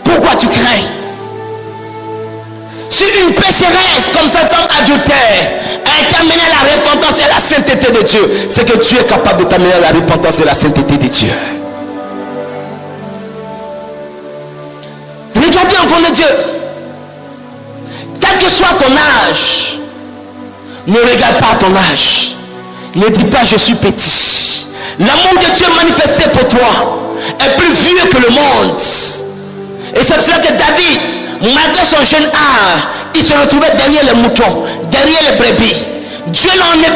[SPEAKER 1] Pourquoi tu crains? Si une pécheresse comme cette femme adultère a été amenée à la repentance et à la sainteté de Dieu, c'est que Dieu est capable de t'amener à la repentance et à la sainteté de Dieu. Regardez, enfant de Dieu, quel que soit ton âge, ne regarde pas ton âge. Ne dis pas: je suis petit. L'amour de Dieu manifesté pour toi est plus vieux que le monde. Et c'est pour cela que David, malgré son jeune âge, il se retrouvait derrière les moutons, derrière les brebis. Dieu l'a enlevé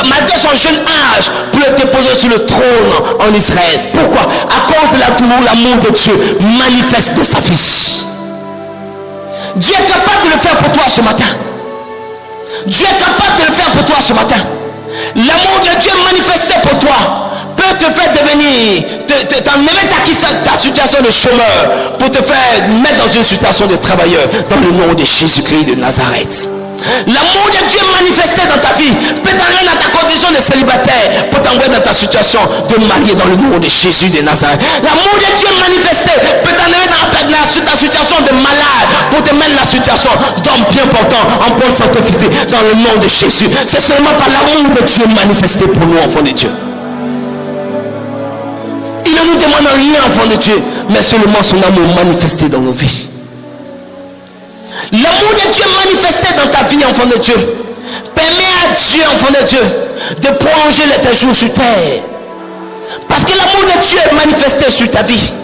[SPEAKER 1] malgré son jeune âge pour le déposer sur le trône en Israël. Pourquoi? À cause de l'amour de Dieu manifeste de sa vie. Dieu est capable de le faire pour toi ce matin. Dieu est capable de le faire pour toi ce matin. L'amour de Dieu manifesté pour toi peut te faire devenir, t'enlever ta situation de chômeur pour te faire mettre dans une situation de travailleur dans le nom de Jésus-Christ de Nazareth. L'amour de Dieu manifesté dans ta vie peut t'enlever dans ta condition de célibataire pour t'envoyer dans ta situation de marié dans le nom de Jésus de Nazareth. L'amour de Dieu manifesté peut t'enlever dans ta situation de malade pour te mettre dans la situation d'homme bien portant en bonne santé physique dans le nom de Jésus. C'est seulement par l'amour de Dieu manifesté pour nous, enfants de Dieu. Il ne nous demande rien, enfants de Dieu, mais seulement son amour manifesté dans nos vies. L'amour de Dieu manifesté dans ta vie, enfant de Dieu, permet à Dieu, enfant de Dieu, de prolonger tes jours sur terre. Parce que l'amour de Dieu est manifesté sur ta vie.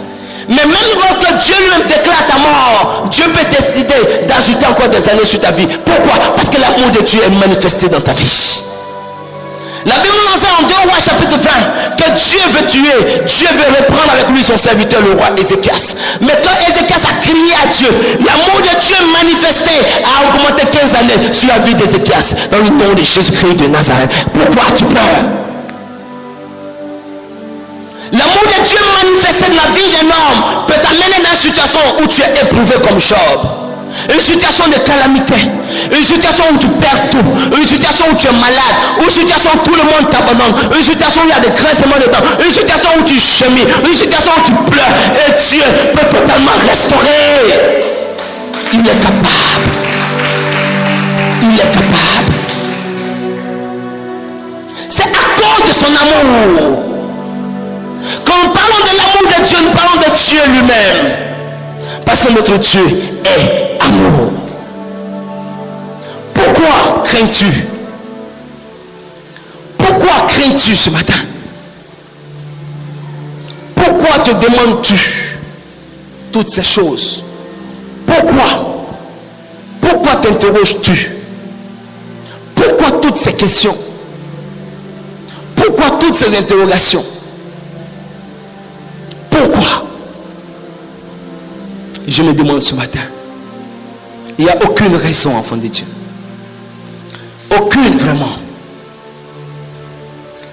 [SPEAKER 1] Mais même lorsque Dieu lui-même déclare ta mort, Dieu peut décider d'ajouter encore des années sur ta vie. Pourquoi? Parce que l'amour de Dieu est manifesté dans ta vie. La Bible nous enseigne en 2 Rois chapitre 20 que Dieu veut tuer, Dieu veut reprendre avec lui son serviteur le roi Ézéchias. Mais quand Ézéchias a crié à Dieu, l'amour de Dieu manifesté a augmenté 15 années sur la vie d'Ézéchias dans le nom de Jésus-Christ de Nazareth. Pourquoi as-tu peur? L'amour de Dieu manifesté dans la vie d'un homme peut t'amener dans une situation où tu es éprouvé comme Job. Une situation de calamité, une situation où tu perds tout, une situation où tu es malade, une situation où tout le monde t'abandonne, une situation où il y a des grincements de dents, une situation où tu chemines, une situation où tu pleures, et Dieu peut totalement restaurer. Il est capable. Il est capable. C'est à cause de son amour. Quand nous parlons de l'amour de Dieu, nous parlons de Dieu lui-même. Parce que notre Dieu est amour. Pourquoi crains-tu? Pourquoi crains-tu ce matin? Pourquoi te demandes-tu toutes ces choses? Pourquoi t'interroges-tu? Pourquoi toutes ces questions? Pourquoi toutes ces interrogations? Pourquoi? Je me demande ce matin. Il n'y a aucune raison, enfant de Dieu. Aucune, vraiment.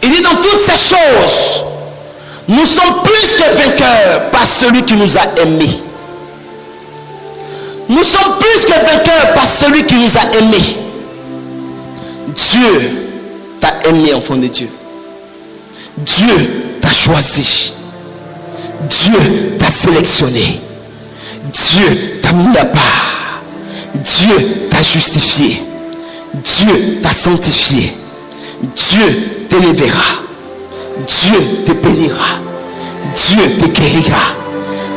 [SPEAKER 1] Il dit dans toutes ces choses, nous sommes plus que vainqueurs par celui qui nous a aimés. Nous sommes plus que vainqueurs par celui qui nous a aimés. Dieu t'a aimé, enfant de Dieu. Dieu t'a choisi. Dieu t'a sélectionné. Dieu t'a mis à part. Dieu t'a justifié. Dieu t'a sanctifié. Dieu t'élèvera. Dieu te bénira. Dieu te guérira.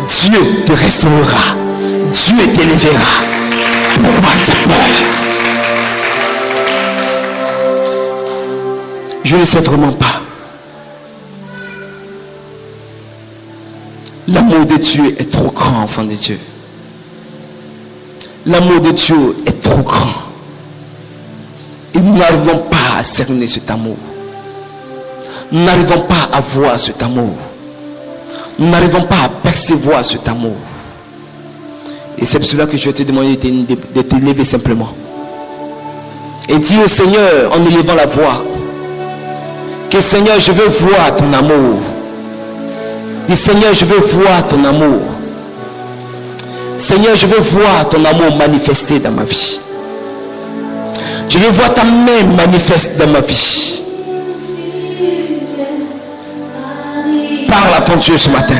[SPEAKER 1] Dieu te restaurera. Dieu t'élèvera. Pourquoi tu as peur? Je ne sais vraiment pas. L'amour de Dieu est trop grand, enfant de Dieu. L'amour de Dieu est trop grand. Et nous n'arrivons pas à cerner cet amour. Nous n'arrivons pas à voir cet amour. Nous n'arrivons pas à percevoir cet amour. Et c'est pour cela que je vais te demander de te lever simplement. Et dire au Seigneur en élevant la voix que Seigneur, je veux voir ton amour. Dis Seigneur, je veux voir ton amour. Seigneur, je veux voir ton amour manifesté dans ma vie. Je veux voir ta main manifeste dans ma vie. Parle à ton Dieu ce matin.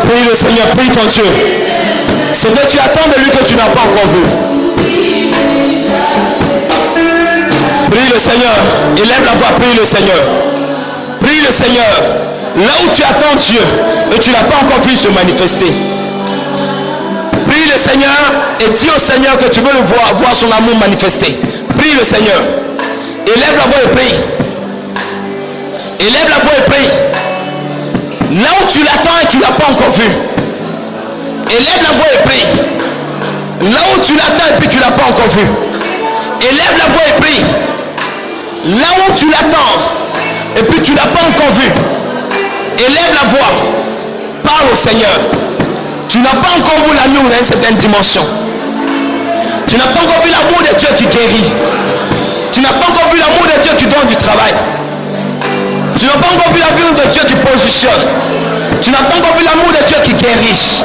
[SPEAKER 1] Prie le Seigneur, prie ton Dieu. Ce que tu attends de lui que tu n'as pas encore vu. Prie le Seigneur. Élève la voix, prie le Seigneur. Prie le Seigneur. Là où tu attends Dieu et tu n'as pas encore vu se manifester. Prie le Seigneur et dis au Seigneur que tu veux le voir son amour manifesté. Prie le Seigneur. Élève la voix et prie. Élève la voix et prie. Là où tu l'attends et tu ne l'as pas encore vu. Élève la voix et prie. Là où tu l'attends et puis tu ne l'as pas encore vu. Élève la voix et prie. Là où tu l'attends et puis tu ne l'as pas encore vu. Élève la voix. Parle au Seigneur. Tu n'as pas encore vu l'amour dans une certaine dimension. Tu n'as pas encore vu l'amour de Dieu qui guérit. Tu n'as pas encore vu l'amour de Dieu qui donne du travail. Tu n'as pas encore vu l'amour de Dieu qui positionne. Tu n'as pas encore vu l'amour de Dieu qui guérit.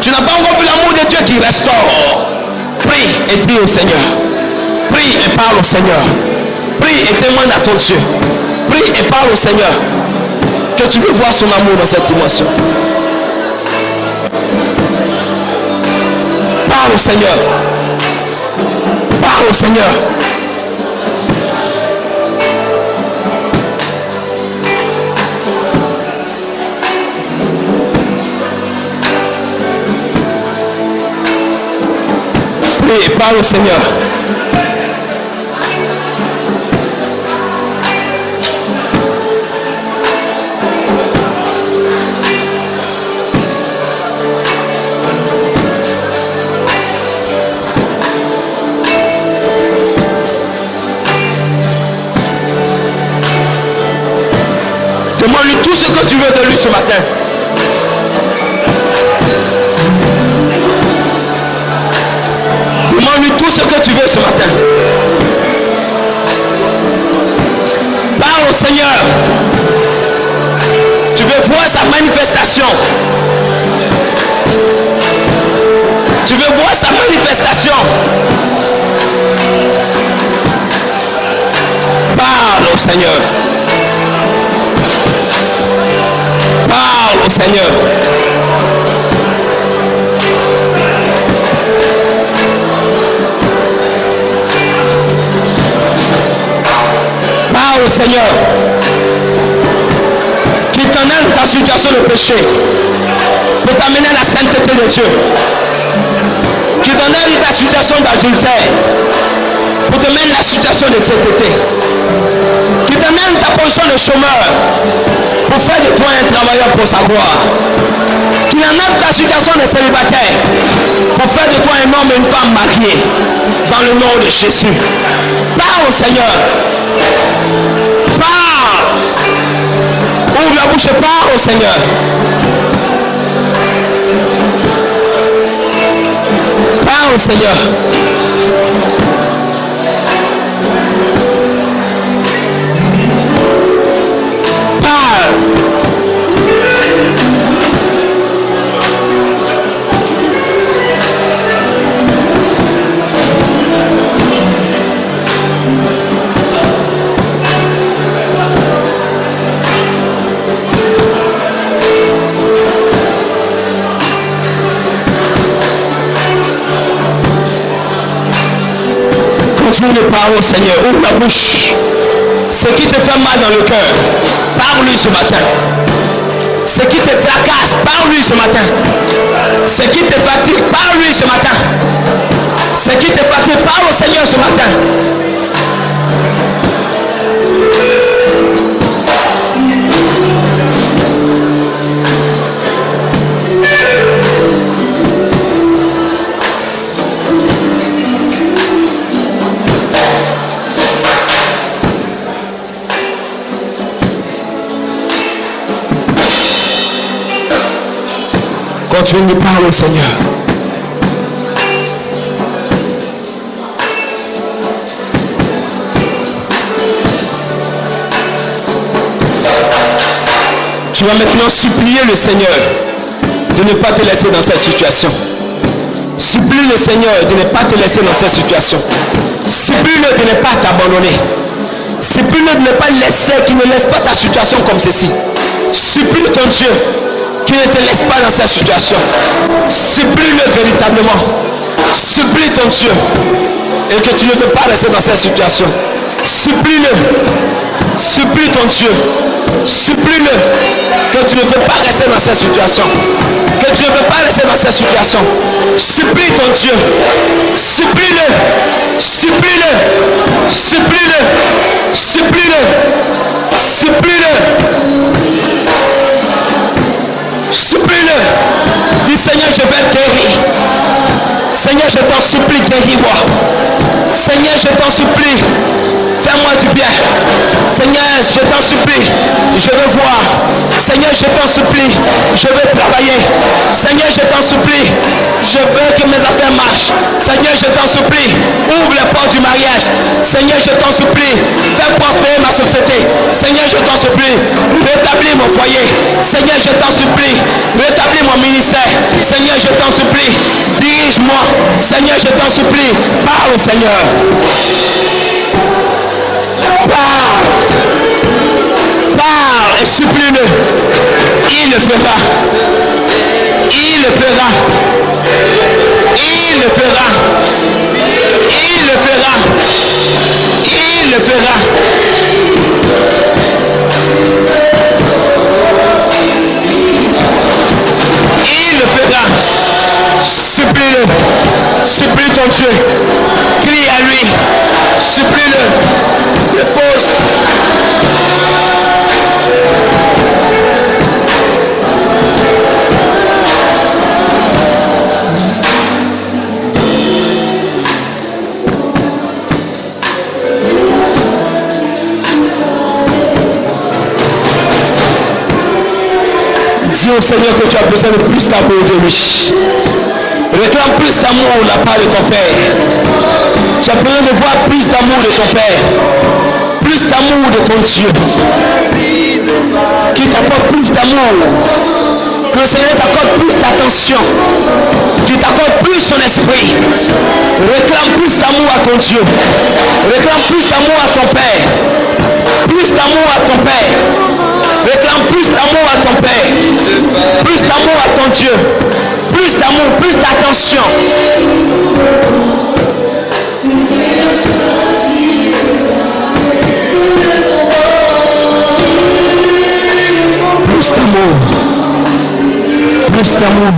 [SPEAKER 1] Tu n'as pas encore vu l'amour de Dieu qui restaure. Prie et dis au Seigneur. Prie et parle au Seigneur. Prie et témoigne à ton Dieu. Prie et parle au Seigneur que tu veux voir son amour dans cette dimension. Parle au Seigneur. Parle au Seigneur. Prie et parle au Seigneur. Demande-lui tout ce que tu veux de lui ce matin. Demande-lui tout ce que tu veux ce matin. Parle au Seigneur. Tu veux voir sa manifestation. Tu veux voir sa manifestation. Parle au Seigneur. Seigneur. Parle au Seigneur. Qui t'emmène ta situation de péché pour t'amener à la sainteté de Dieu. Qui t'emmène ta situation d'adultère pour te mettre la situation de sainteté. Qui t'emmène ta position de chômeur pour faire de toi un travailleur pour sa gloire. Qui t'emmène ta situation de célibataire pour faire de toi un homme et une femme mariés dans le nom de Jésus. Parle au Seigneur. Parle. Ouvre la bouche et parle au Seigneur. Parle au Seigneur. Continue de parler au Seigneur. Ouvre la bouche. Ce qui te fait mal dans le cœur, parle-lui ce matin. Ce qui te tracasse, parle-lui ce matin. Ce qui te fatigue, parle-lui ce matin. Ce qui te fatigue, parle au Seigneur ce matin. Continue de parler au Seigneur. Tu vas maintenant supplier le Seigneur de ne pas te laisser dans cette situation. Supplie le Seigneur de ne pas te laisser dans cette situation. Supplie-le de ne pas t'abandonner. Supplie-le de ne pas laisser, qu'il ne laisse pas ta situation comme ceci. Supplie ton Dieu qui ne te laisse pas dans cette situation. Supplie-le véritablement. Supplie ton Dieu et que tu ne veux pas rester dans cette situation. Supplie-le. Supplie ton Dieu. Supplie-le que tu ne veux pas rester dans cette situation. Que tu ne veux pas rester dans cette situation. Supplie ton Dieu. Supplie-le. Supplie-le. Supplie-le. Supplie-le. Supplie-le. Supplie-le. Dis Seigneur, je vais guérir. Seigneur, je t'en supplie, guéris-moi. Seigneur, je t'en supplie, fais-moi du bien. Seigneur, je t'en supplie, je veux voir. Seigneur, je t'en supplie, je veux travailler. Seigneur, je t'en supplie, je veux que mes affaires marchent. Seigneur, je t'en supplie, ouvre les portes du mariage. Seigneur, je t'en supplie, fais prospérer ma société. Seigneur, je t'en supplie, rétablis mon foyer. Seigneur, je t'en supplie, rétablis mon ministère. Seigneur, je t'en supplie, dirige-moi. Seigneur, je t'en supplie, parle au Seigneur. Parle. Parle et supplie-le. Il le fera. Il le fera. Il le fera. Il le fera. Il le fera. Il le fera. Supplie-le. Supplie ton Dieu. Crie à lui. Supplie-le. Dépose. Dis au Seigneur que tu as besoin de plus d'amour de lui. Réclame plus d'amour de la part de ton Père. Tu as besoin de voir plus d'amour de ton Père. Plus d'amour de ton Dieu. Qui t'apporte plus d'amour. Que le Seigneur t'accorde plus d'attention. Qui t'accorde plus son esprit. Réclame plus d'amour à ton Dieu. Réclame plus d'amour à ton Père. Plus d'amour à ton Père. Réclame plus d'amour à ton Père. bénédiction. Plus d'amour. Plus d'amour.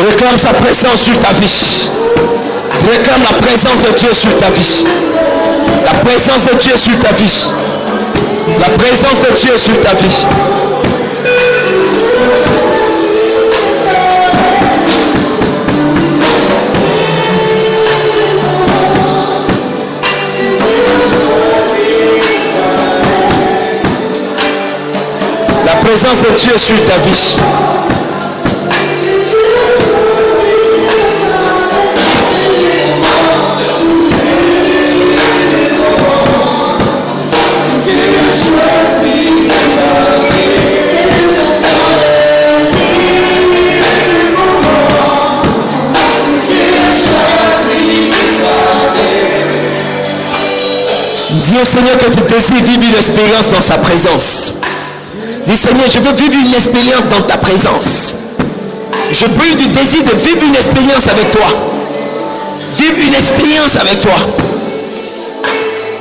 [SPEAKER 1] Réclame sa présence sur ta vie. Réclame la présence de Dieu sur ta vie. La présence de Dieu sur ta vie. La présence de Dieu sur ta vie. La présence de Dieu sur ta vie. Dis au Seigneur que tu désires vivre une expérience dans sa présence. Dis Seigneur, je veux vivre une expérience dans ta présence. Je brûle du désir de vivre une expérience avec toi. Vivre une expérience avec toi.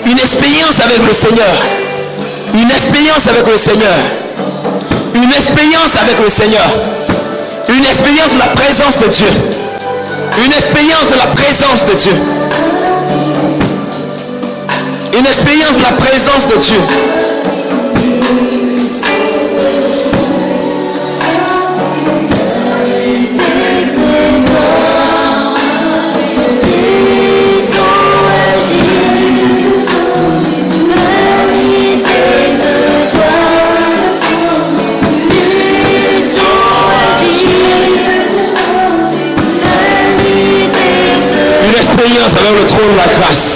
[SPEAKER 1] Une expérience avec le Seigneur. Une expérience avec le Seigneur. Une expérience avec le Seigneur. Une expérience de la présence de Dieu. Une expérience de la présence de Dieu. Une expérience de la présence de Dieu. Une expérience avec le trône de la grâce.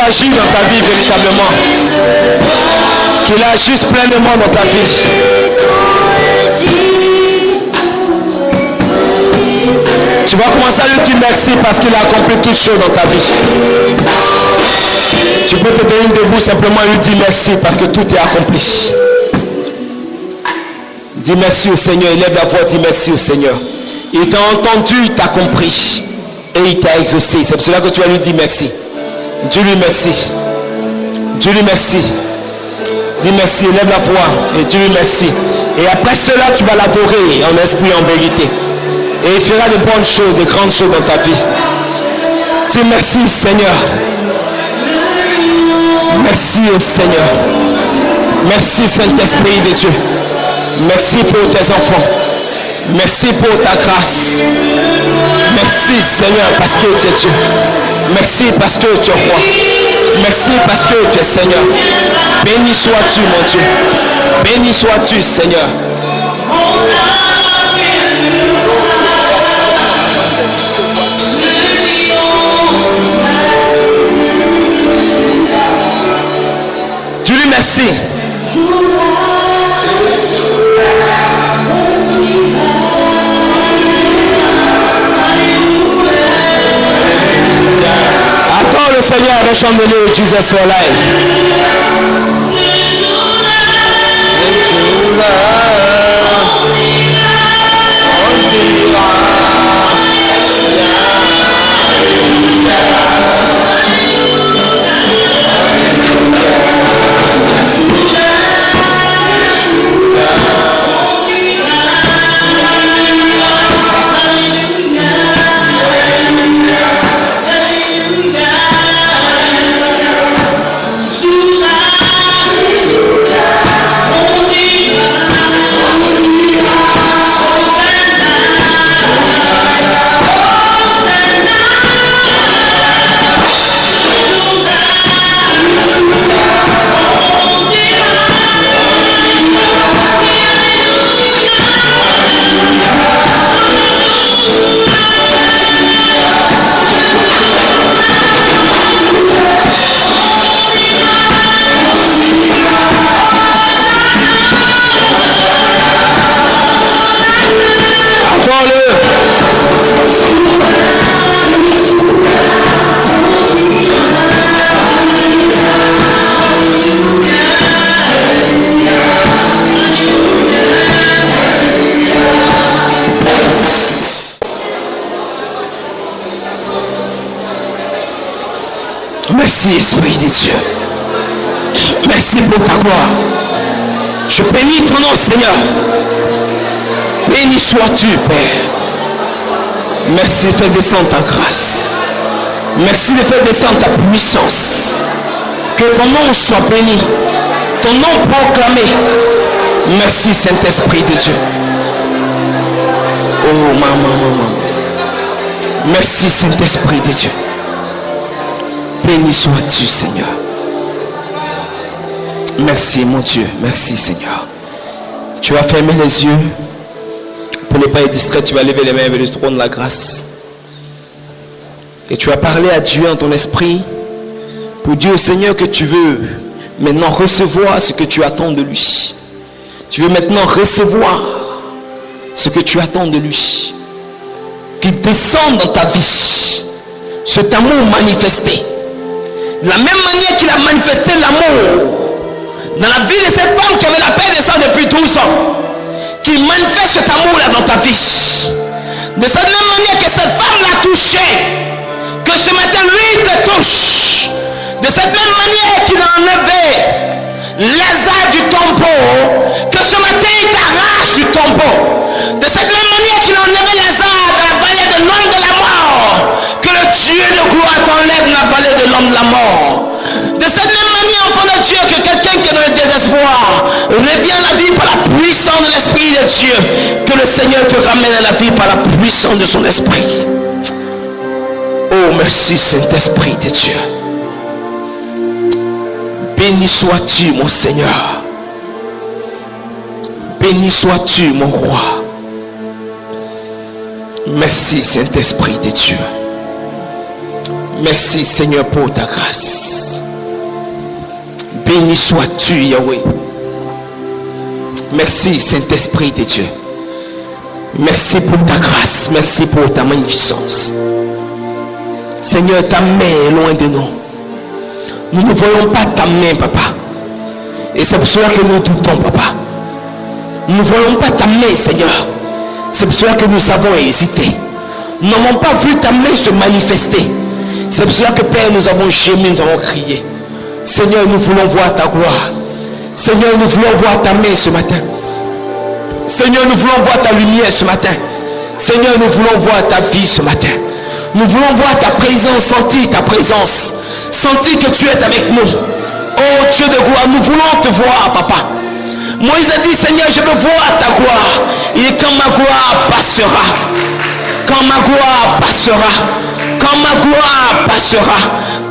[SPEAKER 1] Agir dans ta vie véritablement. Qu'il agisse pleinement dans ta vie. Tu vas commencer à lui dire merci parce qu'il a accompli toutes choses dans ta vie. Tu peux te tenir debout simplement et lui dire merci parce que tout est accompli. Dis merci au Seigneur. Élève la voix, dis merci au Seigneur. Il t'a entendu, il t'a compris et il t'a exaucé. C'est pour cela que tu vas lui dire merci. Dieu lui merci. Dieu lui merci. Dis merci, lève la voix et Dieu lui merci. Et après cela, tu vas l'adorer en esprit, en vérité. Et il fera de bonnes choses, de grandes choses dans ta vie. Dis merci Seigneur. Merci au Seigneur. Merci Saint-Esprit de Dieu. Merci pour tes enfants. Merci pour ta grâce. Merci Seigneur parce que tu es Dieu. Merci parce que tu es roi. Merci parce que tu es Seigneur. Béni sois-tu mon Dieu. Béni sois-tu Seigneur. Dieu lui merci. Le Seigneur va chanter Jesus for life. Merci, Esprit de Dieu. Merci pour ta gloire. Je bénis ton nom, Seigneur. Béni sois-tu, Père. Merci de faire descendre ta grâce. Merci de faire descendre ta puissance. Que ton nom soit béni. Ton nom proclamé. Merci, Saint-Esprit de Dieu. Oh, maman. Merci, Saint-Esprit de Dieu. Béni sois-tu, Seigneur. Merci, mon Dieu. Merci, Seigneur. Tu vas fermer les yeux. Pour ne pas être distrait, tu vas lever les mains vers le trône de la grâce. Et tu vas parler à Dieu en ton esprit. Pour dire au Seigneur que tu veux maintenant recevoir ce que tu attends de lui. Tu veux maintenant recevoir ce que tu attends de lui. Qu'il descende dans ta vie. Cet amour manifesté. De la même manière qu'il a manifesté l'amour dans la vie de cette femme qui avait la paix de sang depuis 12 ans. Qu'il manifeste cet amour-là dans ta vie. De cette même manière que cette femme l'a touché. Que ce matin lui te touche. De cette même manière qu'il a enlevé Lazare du tombeau, que ce matin il t'arrache du tombeau. De cette même manière qu'il a enlevé Lazare dans la vallée de l'homme de la mort, que le Dieu de gloire t'enlève dans la vallée de l'homme de la mort. De cette même manière, enfant de Dieu, que quelqu'un qui est dans le désespoir revient à la vie par la puissance de l'Esprit de Dieu, que le Seigneur te ramène à la vie par la puissance de son Esprit. Oh, merci Saint-Esprit de Dieu. Béni sois-tu, mon Seigneur. Béni sois-tu, mon roi. Merci, Saint-Esprit de Dieu. Merci, Seigneur, pour ta grâce. Béni sois-tu, Yahweh. Merci, Saint-Esprit de Dieu. Merci pour ta grâce. Merci pour ta magnificence. Seigneur, ta main est loin de nous. Nous ne voyons pas ta main, papa. Et c'est pour cela que nous doutons, papa. Nous ne voyons pas ta main, Seigneur. C'est pour cela que nous avons hésité. Nous n'avons pas vu ta main se manifester. C'est pour cela que, Père, nous avons gémi, nous avons crié. Seigneur, nous voulons voir ta gloire. Seigneur, nous voulons voir ta main ce matin. Seigneur, nous voulons voir ta lumière ce matin. Seigneur, nous voulons voir ta vie ce matin. Nous voulons voir ta présence, sentir ta présence. Sentir que tu es avec nous. Oh Dieu de gloire, nous voulons te voir, papa. Moïse a dit, Seigneur, je veux voir ta gloire. Et quand ma gloire passera, quand ma gloire passera, quand ma gloire passera,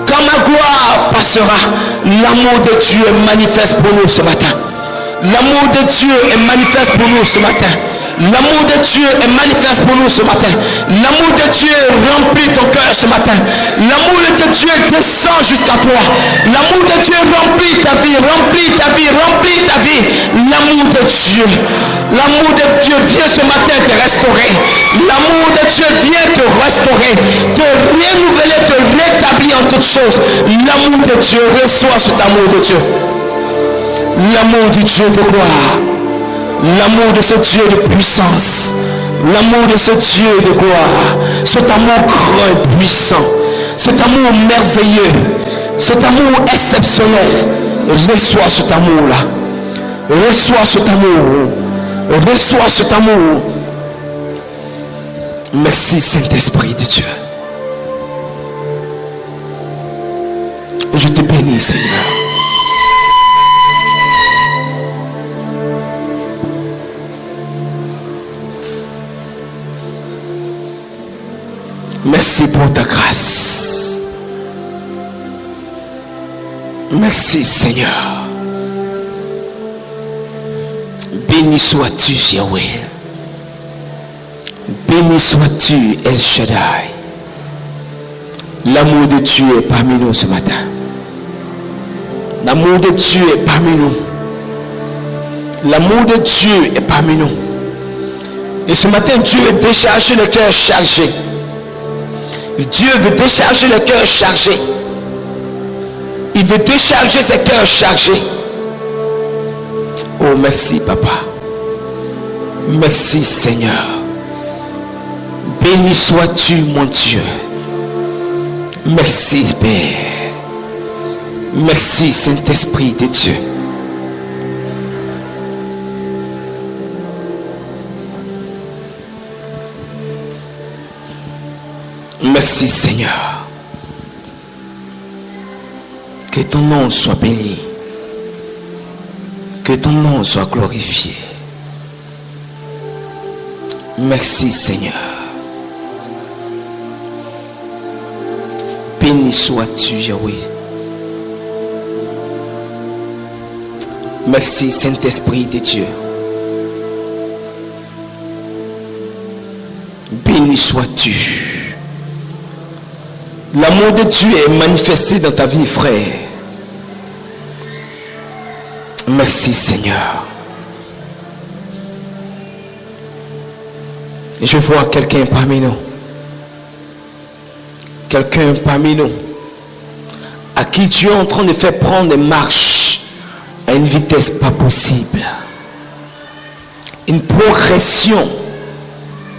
[SPEAKER 1] quand ma gloire passera, l'amour de Dieu est manifeste pour nous ce matin. L'amour de Dieu est manifeste pour nous ce matin. L'amour de Dieu est manifeste pour nous ce matin. L'amour de Dieu remplit ton cœur ce matin. L'amour de Dieu descend jusqu'à toi. L'amour de Dieu remplit ta vie, remplit ta vie, remplit ta vie. L'amour de Dieu. L'amour de Dieu vient ce matin te restaurer. L'amour de Dieu vient te restaurer, te renouveler, te rétablir en toutes choses. L'amour de Dieu, reçoit cet amour de Dieu. L'amour du Dieu de gloire. L'amour de ce Dieu de puissance. L'amour de ce Dieu de gloire. Cet amour grand et puissant. Cet amour merveilleux. Cet amour exceptionnel. Reçois cet amour-là. Reçois cet amour. Reçois cet amour. Merci Saint-Esprit de Dieu. Je te bénis, Seigneur. Merci pour ta grâce. Merci Seigneur. Béni sois-tu Yahweh. Béni sois-tu El Shaddai. L'amour de Dieu est parmi nous ce matin. L'amour de Dieu est parmi nous. L'amour de Dieu est parmi nous. Et ce matin, Dieu veut décharger le cœur chargé. Dieu veut décharger le cœur chargé. Il veut décharger ses cœurs chargés. Oh, merci, Papa. Merci, Seigneur. Béni sois-tu, mon Dieu. Merci, Père. Merci Saint-Esprit de Dieu. Merci Seigneur. Que ton nom soit béni. Que ton nom soit glorifié. Merci Seigneur. Béni sois-tu Yahweh. Merci Saint-Esprit de Dieu. Béni sois-tu. L'amour de Dieu est manifesté dans ta vie, frère. Merci Seigneur. Je vois quelqu'un parmi nous. Quelqu'un parmi nous à qui Dieu est en train de faire prendre des marches à une vitesse pas possible. Une progression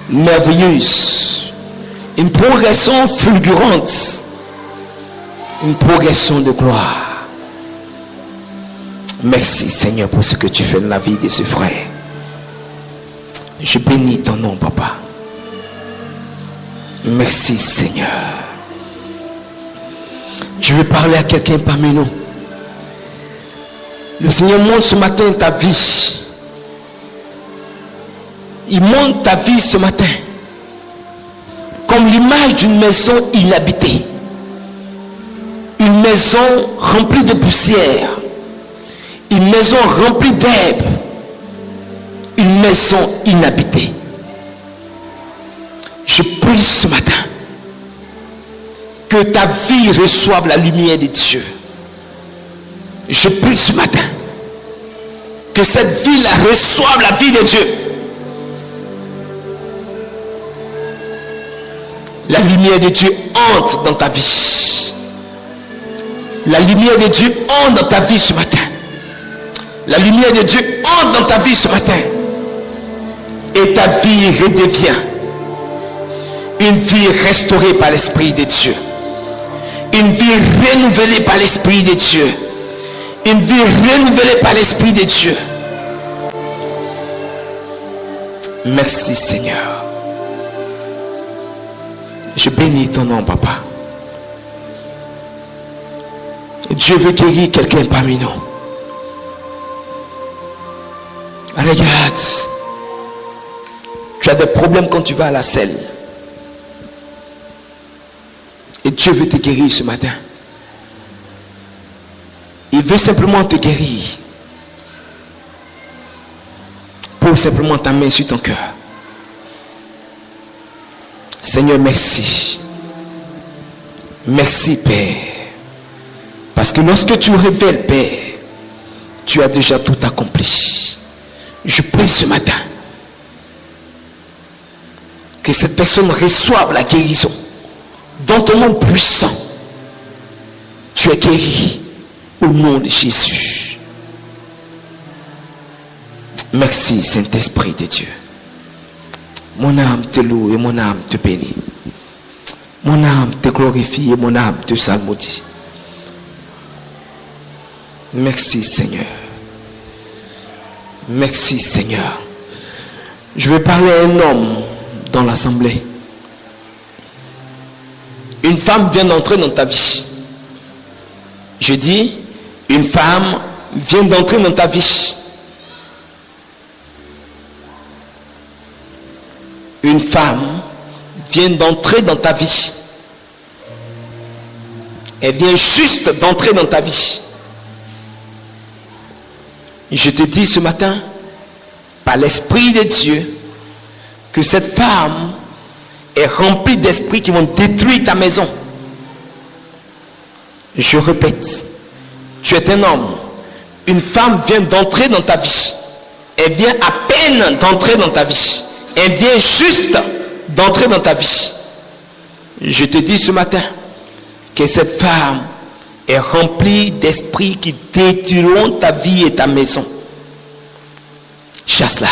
[SPEAKER 1] merveilleuse. Une progression fulgurante. Une progression de gloire. Merci Seigneur pour ce que tu fais dans la vie de ce frère. Je bénis ton nom, papa. Merci Seigneur. Je veux parler à quelqu'un parmi nous. Le Seigneur montre ce matin ta vie. Il montre ta vie ce matin comme l'image d'une maison inhabitée. Une maison remplie de poussière. Une maison remplie d'herbe. Une maison inhabitée. Je prie ce matin que ta vie reçoive la lumière de Dieu. Je prie ce matin que cette vie-là reçoive la vie de Dieu. La lumière de Dieu entre dans ta vie. La lumière de Dieu entre dans ta vie ce matin. La lumière de Dieu entre dans ta vie ce matin. Et ta vie redevient une vie restaurée par l'Esprit de Dieu. Une vie renouvelée par l'Esprit de Dieu. Une vie renouvelée par l'Esprit de Dieu. Merci Seigneur. Je bénis ton nom, papa. Dieu veut guérir quelqu'un parmi nous. Regarde. Tu as des problèmes quand tu vas à la selle. Et Dieu veut te guérir ce matin. Il veut simplement te guérir. Pose simplement ta main sur ton cœur. Seigneur, merci. Merci, Père. Parce que lorsque tu révèles, Père, tu as déjà tout accompli. Je prie ce matin que cette personne reçoive la guérison. Dans ton nom puissant, tu es guéri au nom de Jésus. Merci Saint-Esprit de Dieu. Mon âme te loue et mon âme te bénit. Mon âme te glorifie et mon âme te salmodie. Merci Seigneur. Merci Seigneur. Je vais parler à un homme dans l'assemblée. Une femme vient d'entrer dans ta vie. Je dis, une femme vient d'entrer dans ta vie. Une femme vient d'entrer dans ta vie. Elle vient juste d'entrer dans ta vie. Je te dis ce matin, par l'Esprit de Dieu, que cette femme est remplie d'esprits qui vont détruire ta maison. Je répète, tu es un homme. Une femme vient d'entrer dans ta vie. Elle vient à peine d'entrer dans ta vie. Elle vient juste d'entrer dans ta vie. Je te dis ce matin que cette femme est remplie d'esprits qui détruiront ta vie et ta maison. Chasse-la.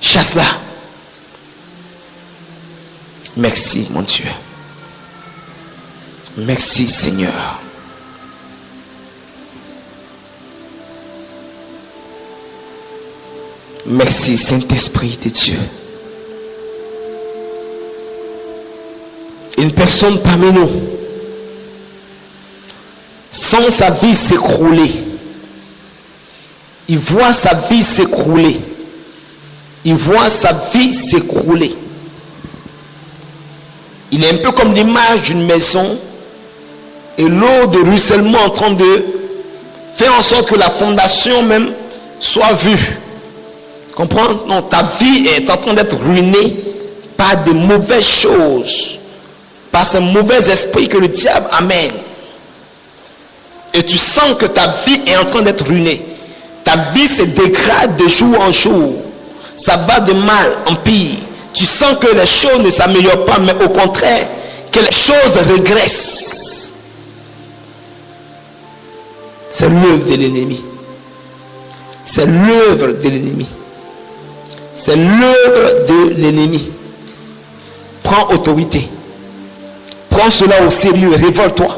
[SPEAKER 1] Chasse-la. Merci, mon Dieu. Merci Seigneur. Merci Saint-Esprit de Dieu. Une personne parmi nous, sans sa vie s'écrouler, il voit sa vie s'écrouler. Il voit sa vie s'écrouler. Il est un peu comme l'image d'une maison et l'eau de ruissellement en train de faire en sorte que la fondation même soit vue. Comprends? Non, ta vie est en train d'être ruinée par de mauvaises choses, par ce mauvais esprit que le diable amène. Et tu sens que ta vie est en train d'être ruinée. Ta vie se dégrade de jour en jour. Ça va de mal en pire. Tu sens que les choses ne s'améliorent pas, mais au contraire, que les choses régressent. C'est l'œuvre de l'ennemi. C'est l'œuvre de l'ennemi. C'est l'œuvre de l'ennemi. Prends autorité. Prends cela au sérieux. Révolte-toi.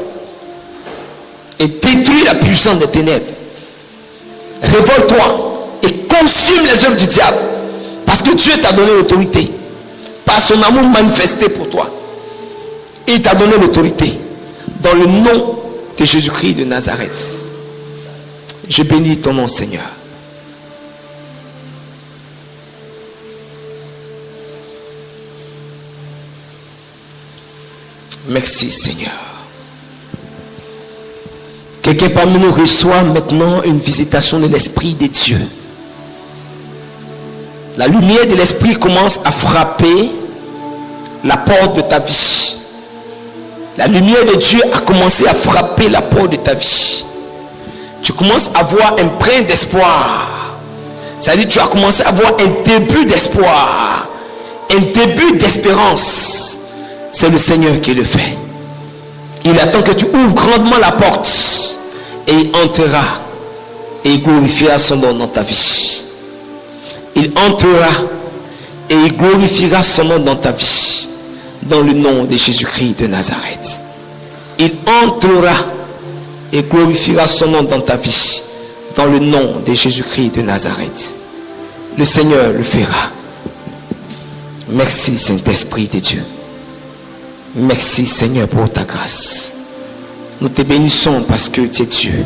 [SPEAKER 1] Et détruis la puissance des ténèbres. Révolte-toi et consume les œuvres du diable. Parce que Dieu t'a donné l'autorité. Par son amour manifesté pour toi. Il t'a donné l'autorité. Dans le nom de Jésus-Christ de Nazareth. Je bénis ton nom, Seigneur. Merci, Seigneur. Quelqu'un parmi nous reçoit maintenant une visitation de l'Esprit de Dieu. La lumière de l'Esprit commence à frapper la porte de ta vie. La lumière de Dieu a commencé à frapper la porte de ta vie. Tu commences à voir un brin d'espoir. C'est-à-dire que tu as commencé à voir un début d'espoir, un début d'espérance. C'est le Seigneur qui le fait. Il attend que tu ouvres grandement la porte et il entrera et il glorifiera son nom dans ta vie. Il entrera et il glorifiera son nom dans ta vie, dans le nom de Jésus-Christ de Nazareth. Il entrera et glorifiera son nom dans ta vie, dans le nom de Jésus-Christ de Nazareth. Le Seigneur le fera. Merci Saint-Esprit de Dieu. Merci Seigneur pour ta grâce. Nous te bénissons parce que tu es Dieu.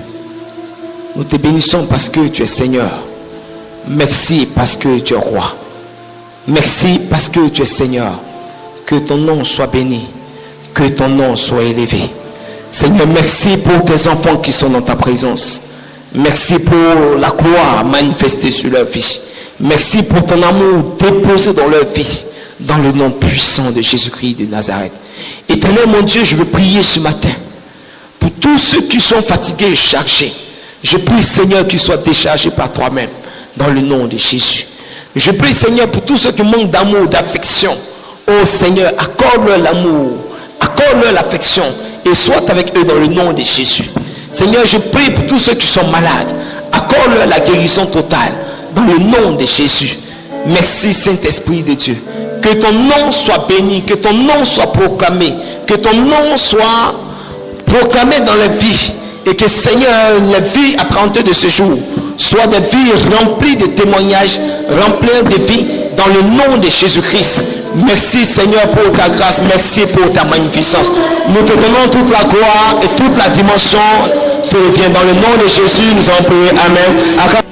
[SPEAKER 1] Nous te bénissons parce que tu es Seigneur. Merci parce que tu es roi. Merci parce que tu es Seigneur. Que ton nom soit béni. Que ton nom soit élevé. Seigneur, merci pour tes enfants qui sont dans ta présence. Merci pour la gloire manifestée sur leur vie. Merci pour ton amour déposé dans leur vie. Dans le nom puissant de Jésus-Christ de Nazareth. Éternel mon Dieu, je veux prier ce matin pour tous ceux qui sont fatigués et chargés. Je prie Seigneur qu'ils soient déchargés par toi-même. Dans le nom de Jésus. Je prie Seigneur pour tous ceux qui manquent d'amour, d'affection. Oh Seigneur, accorde-leur l'amour, accorde-leur l'affection et sois avec eux dans le nom de Jésus. Seigneur, je prie pour tous ceux qui sont malades. Accorde-leur la guérison totale dans le nom de Jésus. Merci Saint-Esprit de Dieu. Que ton nom soit béni, que ton nom soit proclamé, que ton nom soit proclamé dans les vies. Et que Seigneur, les vies apparentées de ce jour soient des vies remplies de témoignages, remplies de vies dans le nom de Jésus-Christ. Merci Seigneur pour ta grâce, merci pour ta magnificence. Nous te donnons toute la gloire et toute la dimension te revient. Dans le nom de Jésus, nous avons prié. Amen.